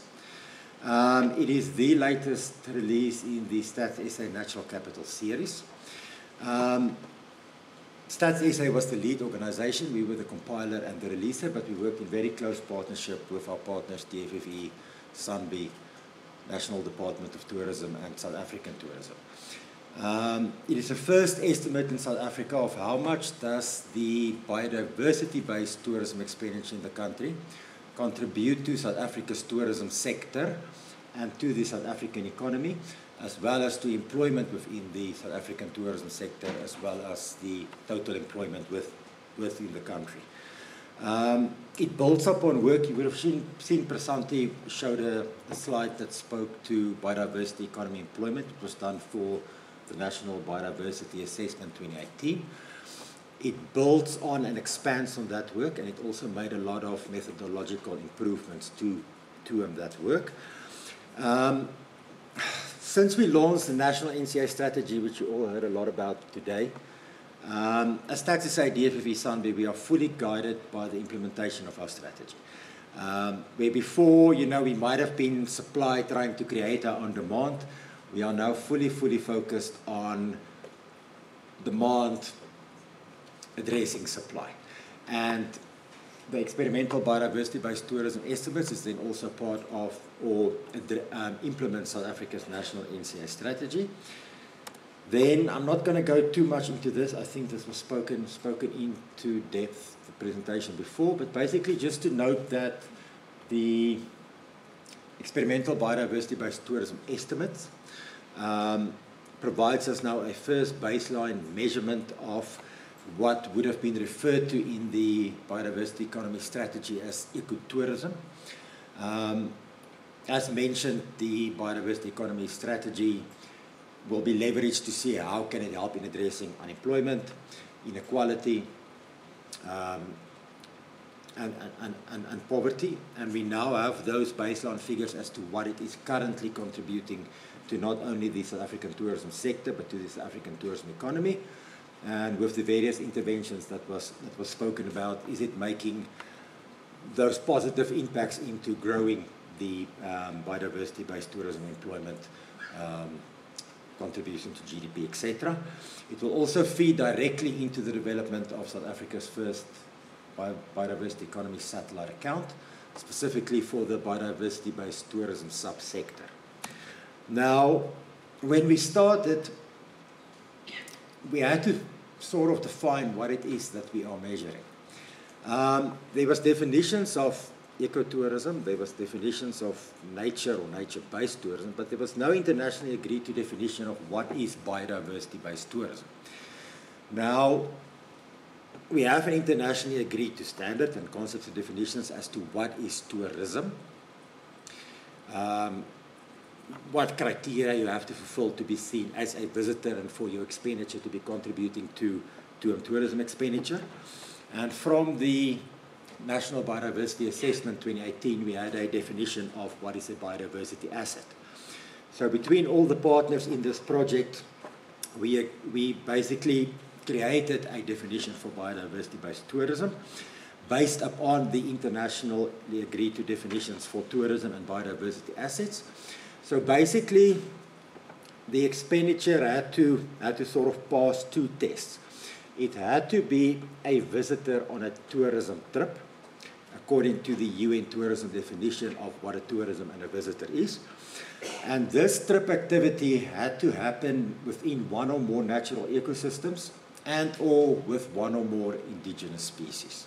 It is the latest release in the StatsSA Natural Capital series. StatsSA was the lead organization. We were the compiler and the releaser, but we worked in very close partnership with our partners, DFFE, SANBI, National Department of Tourism, and South African Tourism. It is the first estimate in South Africa of how much does the biodiversity-based tourism expenditure in the country contribute to South Africa's tourism sector and to the South African economy, as well as to employment within the South African tourism sector, as well as the total employment within the country. It builds upon work. You would have seen Prasanti showed a slide that spoke to biodiversity, economy, employment. It was done for the National Biodiversity Assessment 2018. It builds on and expands on that work, and it also made a lot of methodological improvements to that work. Since we launched the National NCA strategy, which you all heard a lot about today, as Taxis DFFE Sunday, we are fully guided by the implementation of our strategy. Where before, we might have been supply trying to create our own demand, we are now fully focused on demand addressing supply. And the experimental biodiversity-based tourism estimates is then also part of or implements South Africa's national NCA strategy. Then I'm not going to go too much into this. I think this was spoken into depth the presentation before, but basically just to note that the experimental biodiversity-based tourism estimates provides us now a first baseline measurement of what would have been referred to in the biodiversity economy strategy as ecotourism. As mentioned, the biodiversity economy strategy will be leveraged to see how can it help in addressing unemployment, inequality, and poverty. And we now have those baseline figures as to what it is currently contributing to not only the South African tourism sector, but to the South African tourism economy. And with the various interventions that was spoken about, is it making those positive impacts into growing the biodiversity-based tourism employment, contribution to GDP, etc. It will also feed directly into the development of South Africa's first biodiversity economy satellite account, specifically for the biodiversity-based tourism subsector. Now, when we started, we had to sort of define what it is that we are measuring. There was definitions of ecotourism, there was definitions of nature or nature-based tourism, but there was no internationally agreed to definition of what is biodiversity-based tourism. Now, we have an internationally agreed to standard and concepts and definitions as to what is tourism, what criteria you have to fulfill to be seen as a visitor and for your expenditure to be contributing to tourism expenditure. And from the National Biodiversity Assessment 2018, we had a definition of what is a biodiversity asset. So between all the partners in this project, we basically created a definition for biodiversity-based tourism based upon the internationally agreed to definitions for tourism and biodiversity assets. So basically, the expenditure had to sort of pass two tests. It had to be a visitor on a tourism trip, according to the UN tourism definition of what a tourism and a visitor is. And this trip activity had to happen within one or more natural ecosystems and or with one or more indigenous species.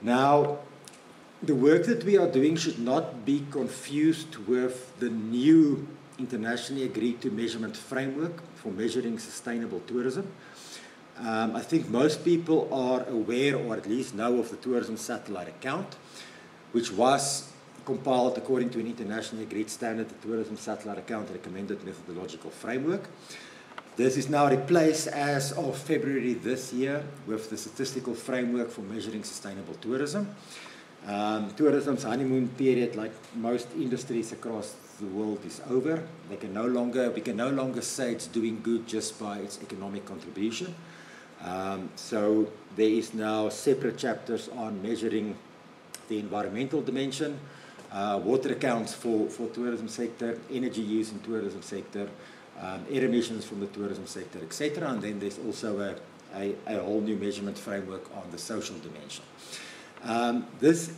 Now, the work that we are doing should not be confused with the new internationally agreed to measurement framework for measuring sustainable tourism. I think most people are aware or at least know of the tourism satellite account, which was compiled according to an internationally agreed standard, the tourism satellite account recommended methodological framework. This is now replaced as of February this year with the statistical framework for measuring sustainable tourism. Tourism's honeymoon period, like most industries across the world, is over. We can no longer say it's doing good just by its economic contribution. So there is now separate chapters on measuring the environmental dimension, water accounts for tourism sector, energy use in tourism sector, air emissions from the tourism sector, etc. And then there's also a whole new measurement framework on the social dimension. This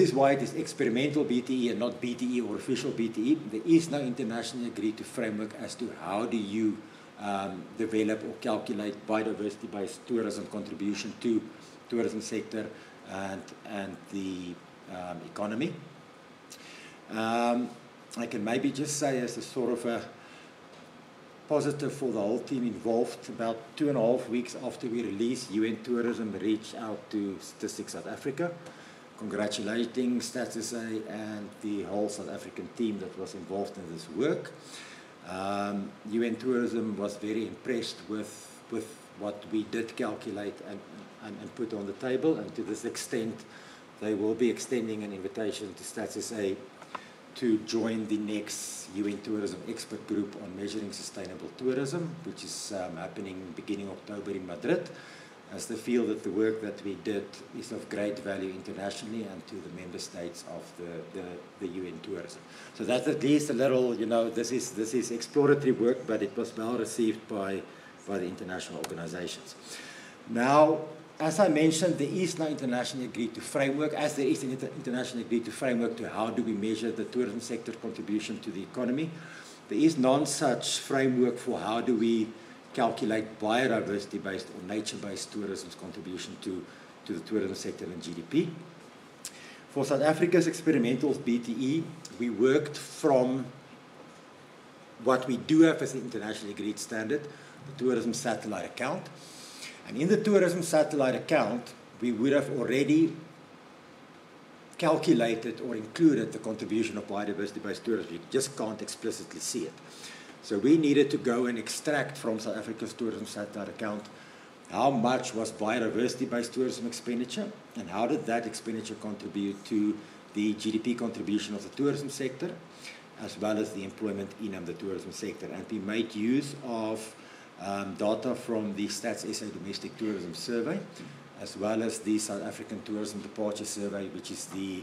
is why it is experimental BTE and not BTE or official BTE. There is no internationally agreed to framework as to how do you develop or calculate biodiversity-based tourism contribution to tourism sector and the economy. I can maybe just say as a sort of a positive for the whole team involved, about 2.5 weeks after we released, UN Tourism reached out to Statistics South Africa, congratulating Stats SA and the whole South African team that was involved in this work. UN Tourism was very impressed with what we did calculate and put on the table, and to this extent they will be extending an invitation to Stats SA to join the next UN Tourism Expert Group on Measuring Sustainable Tourism, which is happening beginning October in Madrid, as they feel that the work that we did is of great value internationally and to the member states of the UN Tourism. So that's at least a little, you know, this is exploratory work, but it was well received by the international organizations. Now, as I mentioned, there is no internationally agreed to framework, as there is an internationally agreed to framework to how do we measure the tourism sector contribution to the economy. There is none such framework for how do we calculate biodiversity-based or nature-based tourism's contribution to the tourism sector and GDP. For South Africa's experimental BTE, we worked from what we do have as an internationally agreed standard, the tourism satellite account. And in the tourism satellite account, we would have already calculated or included the contribution of biodiversity-based tourism. You just can't explicitly see it. So we needed to go and extract from South Africa's tourism satellite account how much was biodiversity-based tourism expenditure and how did that expenditure contribute to the GDP contribution of the tourism sector, as well as the employment in the tourism sector. And we made use of data from the Stats SA Domestic Tourism Survey, as well as the South African Tourism Departure Survey, which is the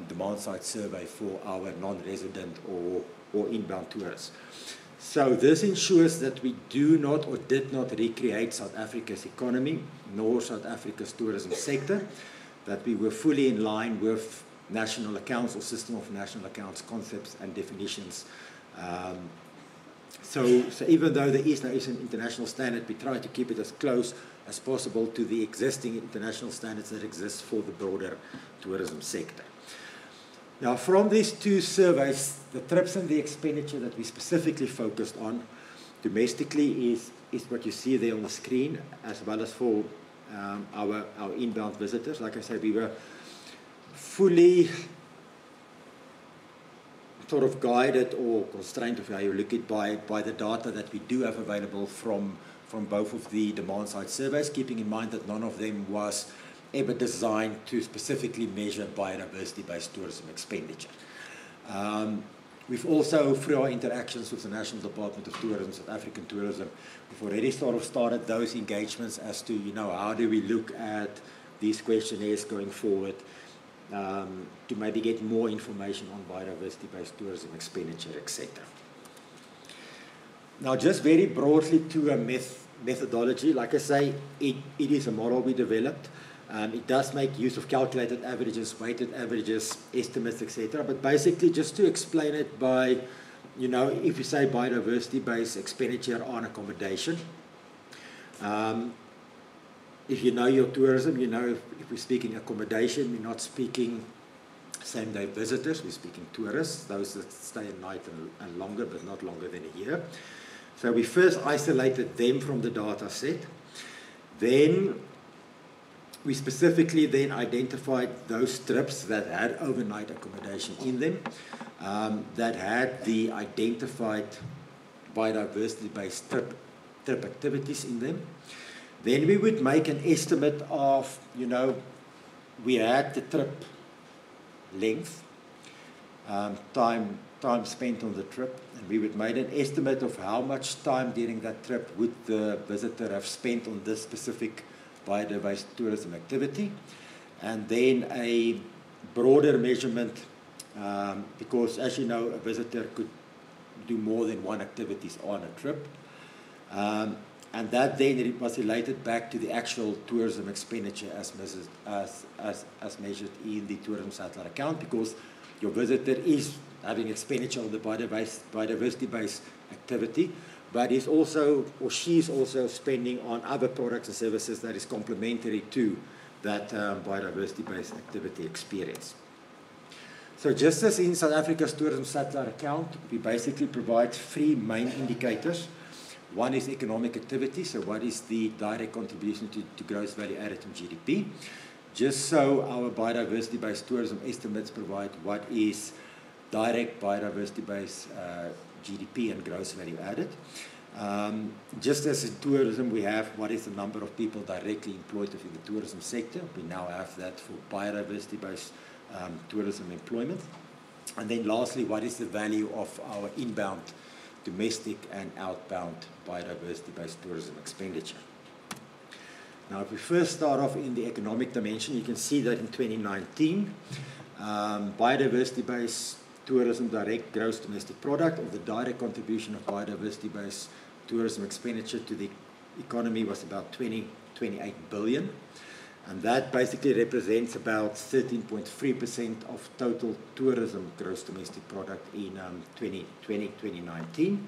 demand-side survey for our non-resident or inbound tourists. So this ensures that we do not or did not recreate South Africa's economy, nor South Africa's tourism sector, that we were fully in line with national accounts or system of national accounts concepts and definitions. So even though there is no international standard, we try to keep it as close as possible to the existing international standards that exist for the broader tourism sector. Now, from these two surveys, the trips and the expenditure that we specifically focused on domestically is what you see there on the screen, as well as for our inbound visitors. Like I said, we were fully sort of guided or constrained, if how you look at by the data that we do have available from both of the demand-side surveys, keeping in mind that none of them was ever designed to specifically measure biodiversity-based tourism expenditure. We've also, through our interactions with the National Department of Tourism, South African Tourism, we've already sort of started those engagements as to, you know, how do we look at these questionnaires going forward, to maybe get more information on biodiversity-based tourism expenditure, etc. Now, just very broadly to a methodology, like I say, it is a model we developed. It does make use of calculated averages, weighted averages, estimates, etc. But basically, just to explain it by, you know, if you say biodiversity-based expenditure on accommodation, if you know your tourism, you know if we're speaking accommodation, we're not speaking same-day visitors, we're speaking tourists, those that stay a night and longer, but not longer than a year. So we first isolated them from the data set. Then we specifically then identified those trips that had overnight accommodation in them, that had the identified biodiversity-based trip activities in them. Then we would make an estimate of, you know, we had the trip length, time spent on the trip, and we would make an estimate of how much time during that trip would the visitor have spent on this specific biodiversity tourism activity, and then a broader measurement, because as you know, a visitor could do more than one activities on a trip. and that then was related back to the actual tourism expenditure as measured in the tourism satellite account, because your visitor is having expenditure on the biodiversity-based activity, but is also, or she's also spending on other products and services that is complementary to that biodiversity-based activity experience. So just as in South Africa's tourism satellite account, we basically provide three main indicators. One is economic activity, so what is the direct contribution to gross value added in GDP. Just so our biodiversity-based tourism estimates provide what is direct biodiversity-based GDP and gross value added. Just as in tourism, we have what is the number of people directly employed within the tourism sector. We now have that for biodiversity-based tourism employment. And then lastly, what is the value of our inbound, domestic and outbound biodiversity-based tourism expenditure. Now, if we first start off in the economic dimension, you can see that in 2019, biodiversity-based tourism direct gross domestic product, or the direct contribution of biodiversity-based tourism expenditure to the economy, was about 28 billion. And that basically represents about 13.3% of total tourism gross domestic product in 2019.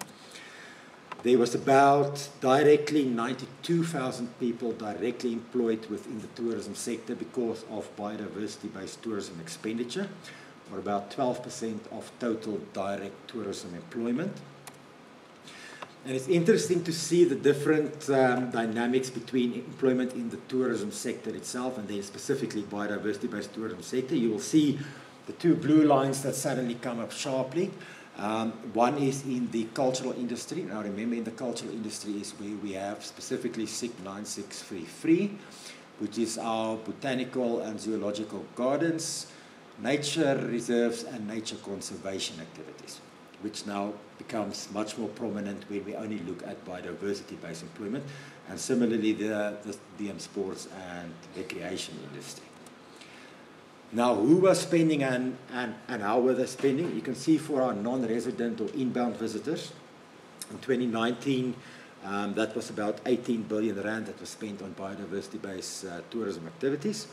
There was about directly 92,000 people directly employed within the tourism sector because of biodiversity-based tourism expenditure, or about 12% of total direct tourism employment. And it's interesting to see the different dynamics between employment in the tourism sector itself and then specifically biodiversity-based tourism sector. You will see the two blue lines that suddenly come up sharply. One is in the cultural industry. Now remember, in the cultural industry is where we have specifically SIG 9633, which is our botanical and zoological gardens, nature reserves and nature conservation activities, which now becomes much more prominent when we only look at biodiversity-based employment, and similarly the sports and recreation industry. Now, who was spending and how were they spending? You can see for our non-resident or inbound visitors, in 2019, that was about 18 billion rand that was spent on biodiversity-based tourism activities,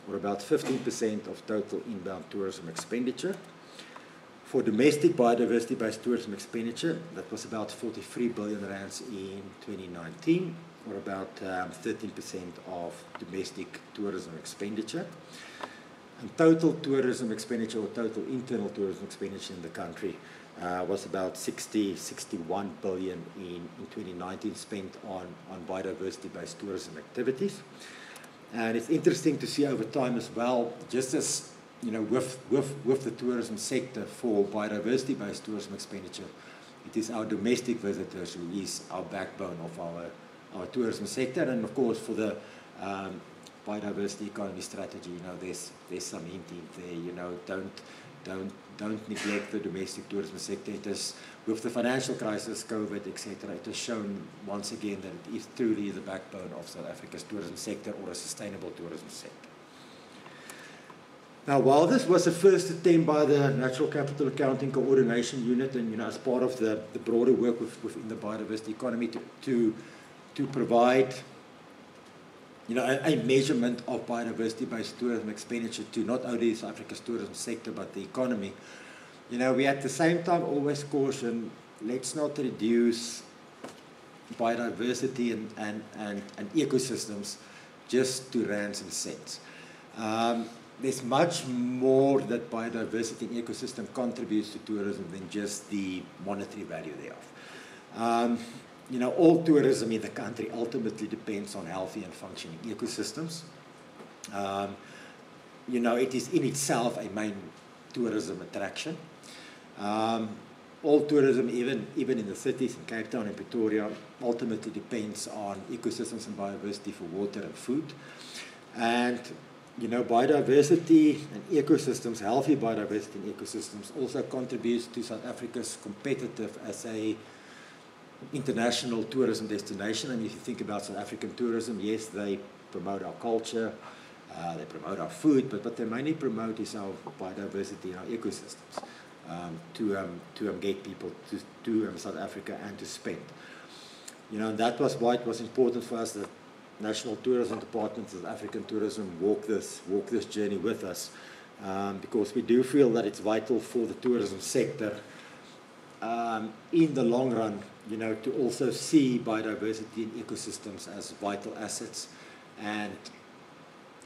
or about 15% of total inbound tourism expenditure. For domestic biodiversity-based tourism expenditure, that was about 43 billion rands in 2019, or about 13% of domestic tourism expenditure. And total tourism expenditure, or total internal tourism expenditure in the country, was about 61 billion in 2019 spent on biodiversity-based tourism activities. And it's interesting to see over time as well, just as with the tourism sector for biodiversity-based tourism expenditure, it is our domestic visitors who is our backbone of our tourism sector. And of course, for the biodiversity economy strategy, there's some hint there. Don't neglect the domestic tourism sector. It is, with the financial crisis, COVID, etc., it has shown once again that it is truly the backbone of South Africa's tourism sector, or a sustainable tourism sector. Now, while this was a first attempt by the Natural Capital Accounting Coordination Unit, and as part of the broader work within the biodiversity economy to provide a measurement of biodiversity-based tourism expenditure to not only South Africa's tourism sector but the economy, we at the same time always caution, let's not reduce biodiversity and ecosystems just to rands and cents. There's much more that biodiversity and ecosystem contributes to tourism than just the monetary value thereof. All tourism in the country ultimately depends on healthy and functioning ecosystems. It is in itself a main tourism attraction. All tourism, even in the cities, in Cape Town and Pretoria, ultimately depends on ecosystems and biodiversity for water and food. And biodiversity and ecosystems, healthy biodiversity and ecosystems, also contributes to South Africa's competitive as a international tourism destination. And if you think about South African tourism, yes, they promote our culture, they promote our food, but what they mainly promote is our biodiversity and our ecosystems to get people to South Africa and to spend. You know, and that was why it was important for us that National Tourism Department and African Tourism walk this journey with us, because we do feel that it's vital for the tourism sector in the long run, you know, to also see biodiversity and ecosystems as vital assets and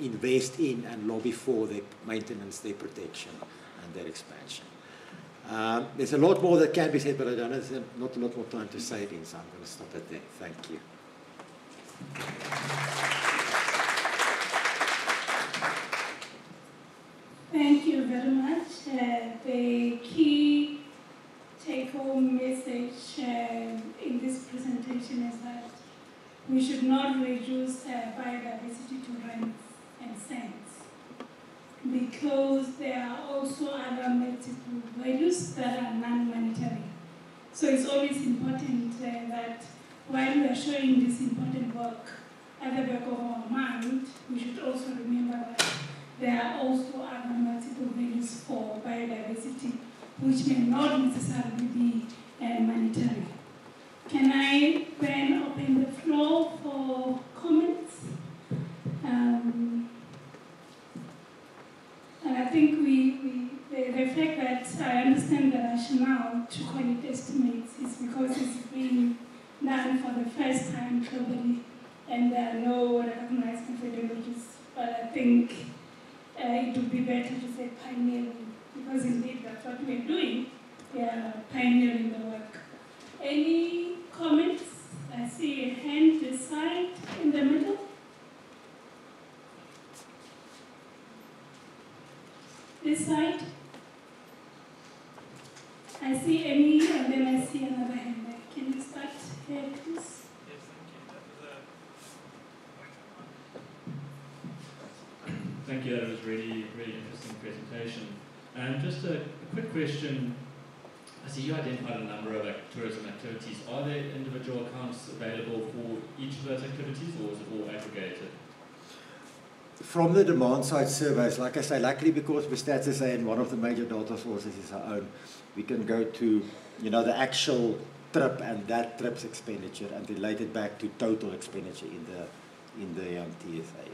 invest in and lobby for their maintenance, their protection, and their expansion. There's a lot more that can be said, but I don't know, there's not a lot more time to say it in, so I'm going to stop it there. Thank you. Thank you very much. The key take-home message in this presentation is that we should not reduce biodiversity to rents and cents, because there are also other multiple values that are non-monetary. So it's always important that while we are showing this important work at the back of our mind, we should also remember that there are also other multiple values for biodiversity, which may not necessarily be monetary. Can I then open the floor for comments? And I think the fact that I understand the rationale to call it estimates is because it's being done for the first time globally, and there are no recognized methodologies. But I think it would be better to say pioneering, because indeed that's what we're doing. We are pioneering the work. Any comments? I see a hand this side in the middle. This side. I see any, and then I see another hand there. Can you start here, please? Yes, thank you. That was really, really interesting presentation. Just a quick question. I see you identified a number of tourism activities. Are there individual accounts available for each of those activities, or is it all aggregated? From the demand side surveys, like I say, luckily because we're Stats SA and one of the major data sources is our own, we can go to, you know, the actual trip and that trip's expenditure and relate it back to total expenditure in the TSA.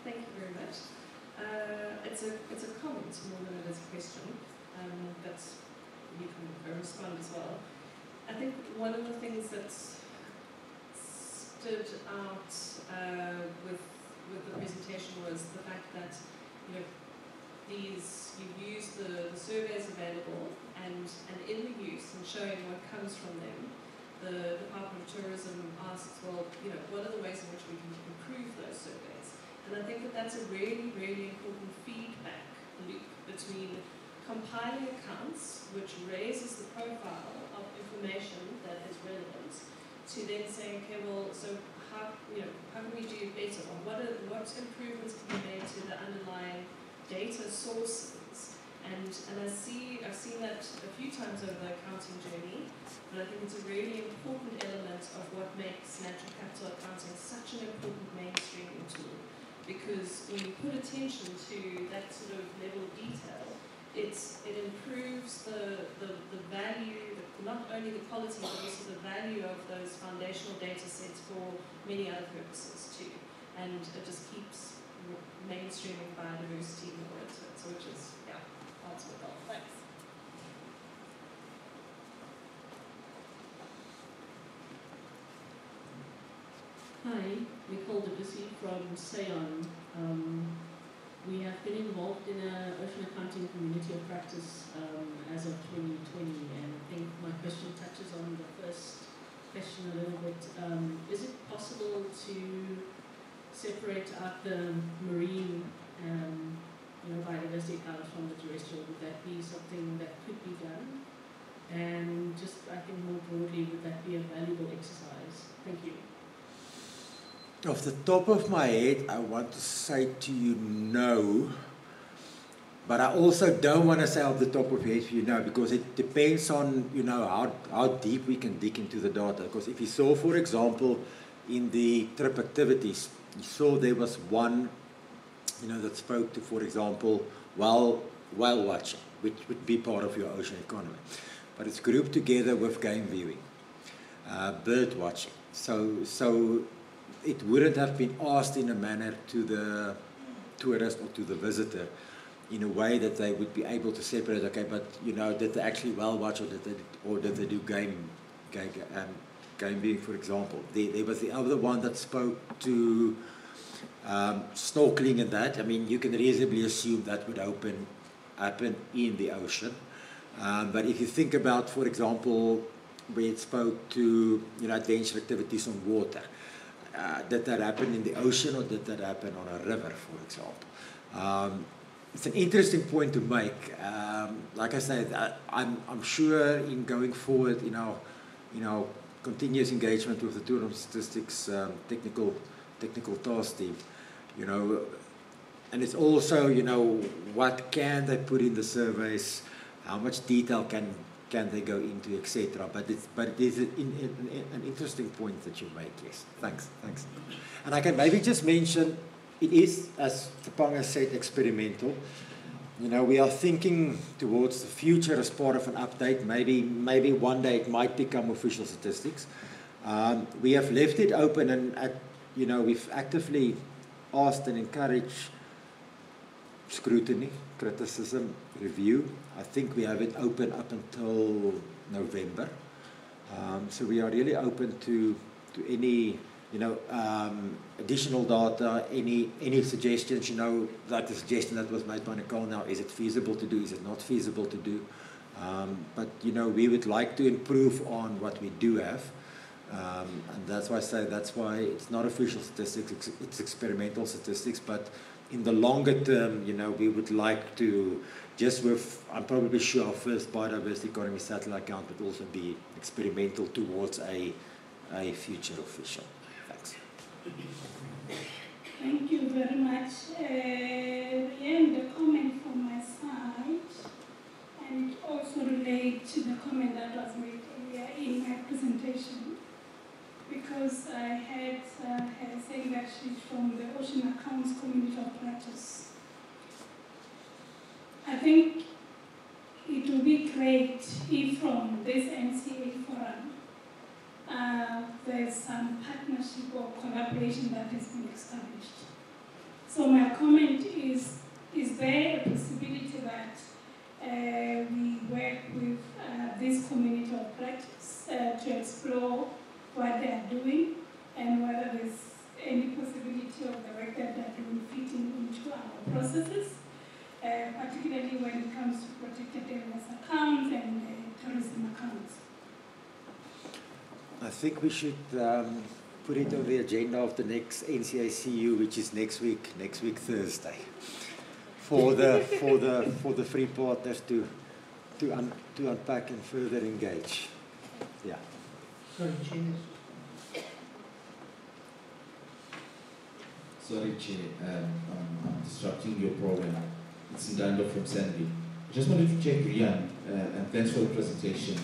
Thank you very much. It's a comment more than it is a question, but you can respond as well. I think one of the things that stood out with the presentation was the fact that, you know, you use the surveys available, and in the use and showing what comes from them, the Department of Tourism asks, well, you know, what are the ways in which we can improve those surveys? And I think that that's a really, really important feedback loop between compiling accounts, which raises the profile of information that is relevant, to then saying, okay, well, so how can we do better? Or what improvements can be made to the underlying data sources? And I've seen that a few times over the accounting journey, but I think it's a really important element of what makes natural capital accounting such an important mainstreaming tool. Because when you put attention to that sort of level of detail, it improves the value, not only the quality, but also the value of those foundational data sets for many other purposes too. And it just keeps mainstreaming biodiversity more into it, so which is, yeah, ultimate goal. Thanks. Hi, Nicole Debussy from Seon. We have been involved in an ocean accounting community of practice as of 2020, and I think my question touches on the first question a little bit. Is it possible to separate out the marine biodiversity accounts from the terrestrial? Would that be something that could be done? And just, I think more broadly, would that be a valuable exercise? Thank you. Off the top of my head, I want to say to you no, but I also don't want to say off the top of your head for you no, because it depends on, you know, how deep we can dig into the data. Because if you saw, for example, in the trip activities, you saw there was one, you know, that spoke to, for example, well, whale watching, which would be part of your ocean economy. But it's grouped together with game viewing, bird watching. So it wouldn't have been asked in a manner to the tourist or to the visitor in a way that they would be able to separate, okay, but did they actually whale watch, or did they do game viewing, for example. There was the other one that spoke to snorkeling and that. I mean, you can reasonably assume that would happen in the ocean. But if you think about, for example, where it spoke to adventure activities on water, did that happen in the ocean or did that happen on a river, for example? It's an interesting point to make. Like I said, I'm sure in going forward in our continuous engagement with the tourism statistics technical task team, and it's also what can they put in the surveys, how much detail can they go into, etc. But it is an interesting point that you make. Yes, thanks. And I can maybe just mention, it is, as Topanga said, experimental. We are thinking towards the future as part of an update. Maybe one day it might become official statistics. We have left it open, and we've actively asked and encouraged scrutiny, criticism, review. I think we have it open up until November. So we are really open to any additional data, any suggestions, like the suggestion that was made by Nicole now, is it feasible to do, is it not feasible to do? But we would like to improve on what we do have. And that's why it's not official statistics, it's experimental statistics, but in the longer term, we would like to, I'm probably sure our first biodiversity economy satellite account would also be experimental towards a future official. Thanks. Thank you very much. The comment from my side, and it also relates to the comment that was made earlier in my presentation, because I had her saying that she's from the Ocean Accounts Community of Practice. I think it would be great if from this NCA forum there's some partnership or collaboration that has been established. So my comment is there a possibility that we work with this community of practice to explore what they are doing and whether there's any possibility of the work that they're doing fitting into our processes, particularly when it comes to protected areas accounts and tourism accounts. I think we should put it on the agenda of the next NCA CU, which is next week Thursday, for the free partners to unpack and further engage. Yeah. Sorry, Chair, I'm disrupting your program. It's Ndando from Sandy. I just wanted to check, Rian, and thanks for the presentation.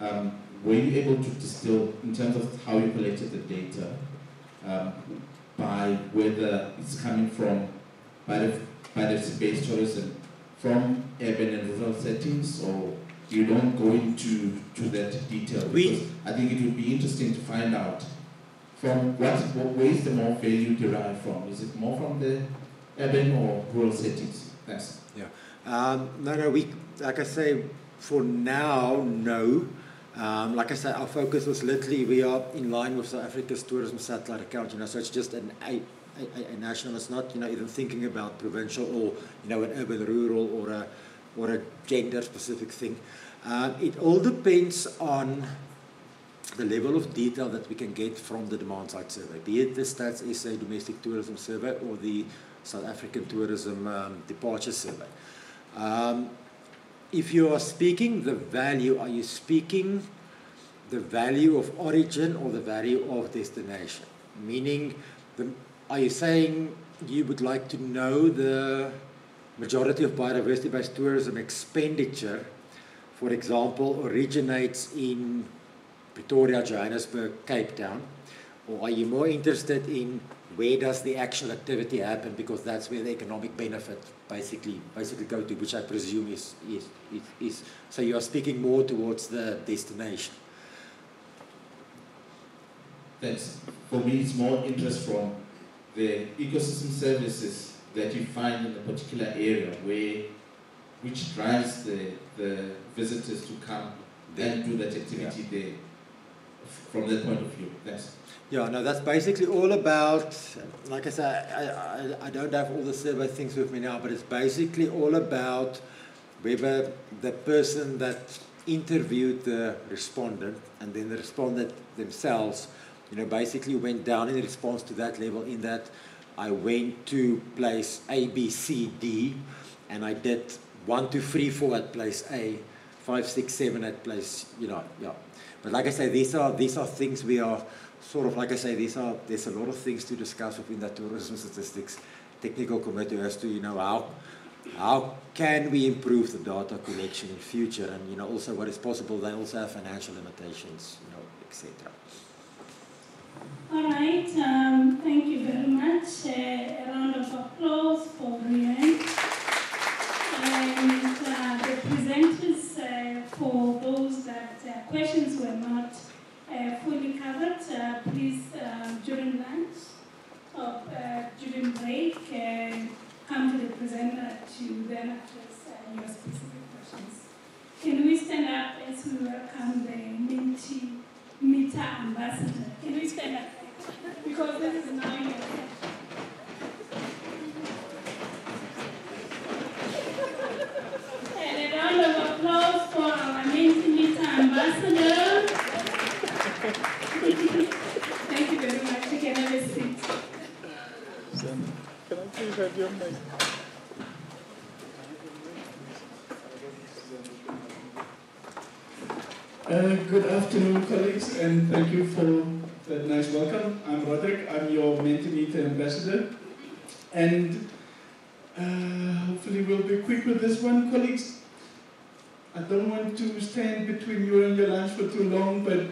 Were you able to distill, in terms of how you collected the data, by whether it's coming from biodiversity-based tourism from urban and rural settings, or you don't go into that detail? Because I think it would be interesting to find out from where is the more value derived from? Is it more from the urban or rural settings? Thanks. Yeah. No, we, like I say, for now, no. Like I said, our focus was literally, we are in line with South Africa's tourism satellite account, so it's just a national, it's not, even thinking about provincial or, an urban, rural, or a gender specific thing. It all depends on the level of detail that we can get from the demand side survey, be it the Stats SA Domestic Tourism Survey or the South African Tourism Departure Survey. If you are speaking the value, are you speaking the value of origin or the value of destination? Meaning, are you saying you would like to know the majority of biodiversity-based tourism expenditure, for example, originates in Pretoria, Johannesburg, Cape Town? Or are you more interested in where does the actual activity happen, because that's where the economic benefit basically go to, which I presume is so you are speaking more towards the destination. Thanks. For me, it's more interest from the ecosystem services that you find in a particular area which drives the visitors to come and do that activity there from that point of view. Thanks. Yeah, no, that's basically all about, like I say, I don't have all the survey things with me now, but it's basically all about whether the person that interviewed the respondent and then the respondent themselves, basically went down in response to that level, in that I went to place A, B, C, D, and I did 1, 2, 3, 4 at place A, 5, 6, 7 at place, yeah. But like I say, these are things we are sort of, like I say, there's a lot of things to discuss within that tourism statistics technical committee as to, how can we improve the data collection in future, and, also what is possible. They also have financial limitations, etc. All right, thank you very much. A round of applause for Rian. And the presenters, for those that questions were not fully covered, please, during lunch or during break, come to the presenter to then address your specific questions. Can we stand up as we welcome the Mentimeter ambassador? Can we stand up? Because this is now your session. And a round of applause for our Mentimeter ambassador. Thank you very much. You can have a seat. Can I please have your mic? Good afternoon, colleagues, and thank you for that nice welcome. I'm Roderick. I'm your Mentimeter ambassador, and hopefully we'll be quick with this one, colleagues. I don't want to stand between you and your lunch for too long, but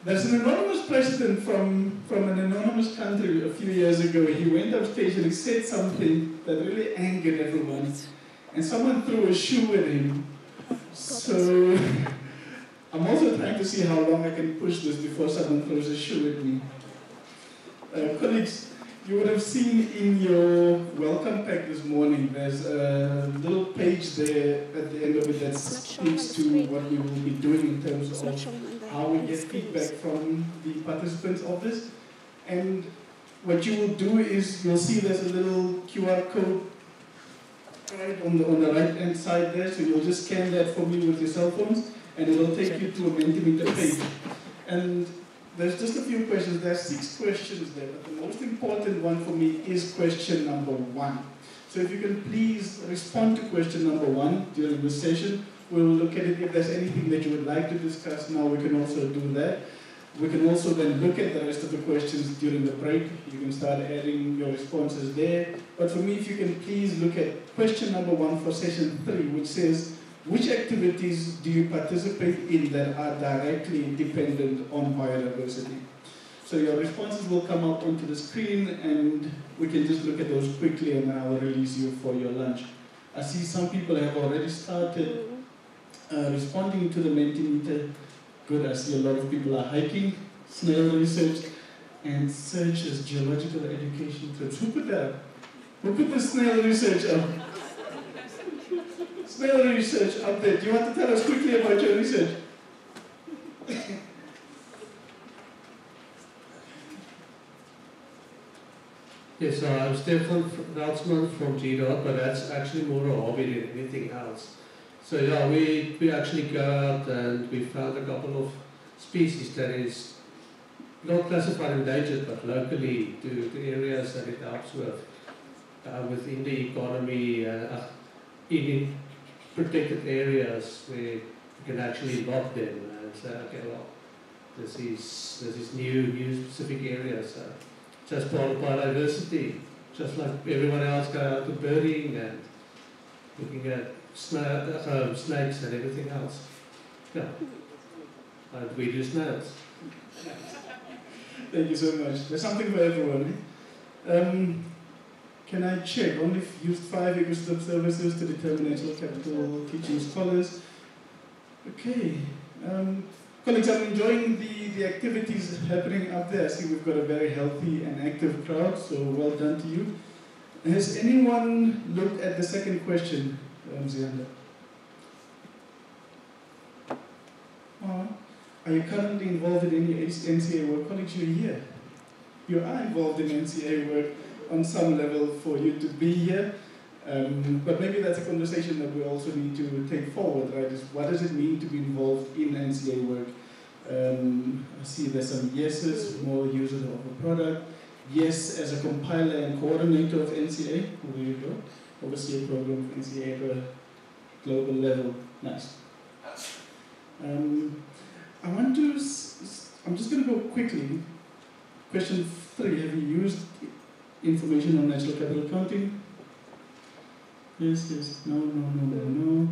there's an anonymous president from an anonymous country a few years ago. He went up stage and he said something that really angered everyone, and someone threw a shoe at him. So I'm also trying to see how long I can push this before someone throws a shoe at me. Colleagues, you would have seen in your welcome pack this morning, there's a little page there at the end of it that speaks to what we will be doing in terms of how we get feedback from the participants of this. And what you will do is, you'll see there's a little QR code right on the right hand side there, so you'll just scan that for me with your cell phones, and it'll take you to a Mentimeter page. And there's just a few questions. There are 6 questions there, but the most important one for me is question number 1. So if you can please respond to question number 1 during this session, we'll look at it. If there's anything that you would like to discuss now, we can also do that. We can also then look at the rest of the questions during the break. You can start adding your responses there. But for me, if you can please look at question number 1 for session 3, which says, which activities do you participate in that are directly dependent on biodiversity? So your responses will come up onto the screen, and we can just look at those quickly, and then I will release you for your lunch. I see some people have already started responding to the Mentimeter. Good, I see a lot of people are hiking, snail research, and search as geological education trips. Who put that up? Who put the snail research up? Snail research up there. Do you want to tell us quickly about your research? Yes, I'm Stefan Rautsman from GDOT, but that's actually more a hobby than anything else. So yeah, we actually go out and we found a couple of species that is not classified endangered, but locally to areas that it helps with within the economy, in protected areas where you can actually log them and say, okay, well, this is new specific areas. Just part of biodiversity, just like everyone else go out to birding and looking at snakes and everything else. Yeah. And we do snails. Thank you so much. There's something for everyone. Can I check? Only used 5 ecosystem services to determine natural capital teaching scholars. Okay. Colleagues, I'm enjoying the activities happening up there. I see we've got a very healthy and active crowd, so well done to you. Has anyone looked at the second question, Zianda? Are you currently involved in any NCA work? Colleagues, you're here. You are involved in NCA work on some level for you to be here. But maybe that's a conversation that we also need to take forward, right? Is what does it mean to be involved in NCA work? I see there's some yeses, more users of a product. Yes, as a compiler and coordinator of NCA. There you go. Oversee a program of NCA at a global level. Nice. I'm just going to go quickly. Question 3, have you used information on natural capital accounting? Yes, yes, no.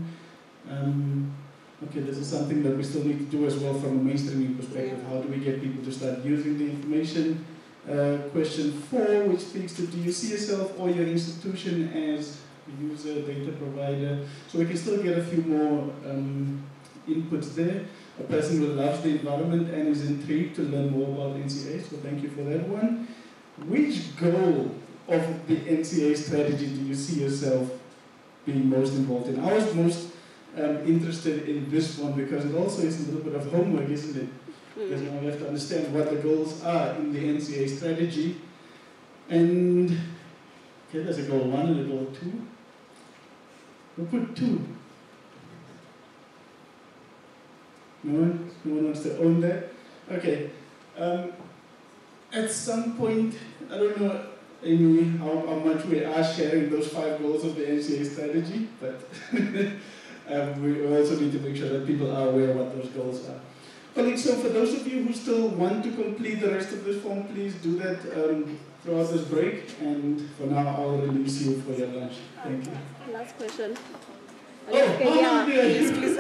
Okay, this is something that we still need to do as well from a mainstreaming perspective. How do we get people to start using the information? Question 4, which speaks to, do you see yourself or your institution as a user, data provider? So we can still get a few more inputs there. A person who loves the environment and is intrigued to learn more about NCA, so thank you for that one. Which goal of the NCA strategy do you see yourself being most involved in? I was most interested in this one because it also is a little bit of homework, isn't it? Because now we have to understand what the goals are in the NCA strategy. And, okay, there's a goal 1 and a goal 2. We'll put 2. No one wants to own that? Okay. At some point, I don't know, Amy, how much we are sharing those 5 goals of the NCA strategy, but we also need to make sure that people are aware of what those goals are. Colleagues, so for those of you who still want to complete the rest of this form, please do that throughout this break, and for now I'll release you for your lunch. Thank you. Last question. Yes, please.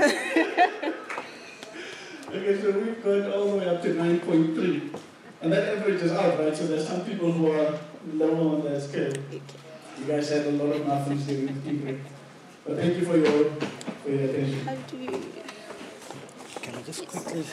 Okay, so we've got all the way up to 9.3. And that averages out, right? So there's some people who are lower on that scale. You guys had a lot of muffins during the tea break. But thank you for your attention. Can I just quickly...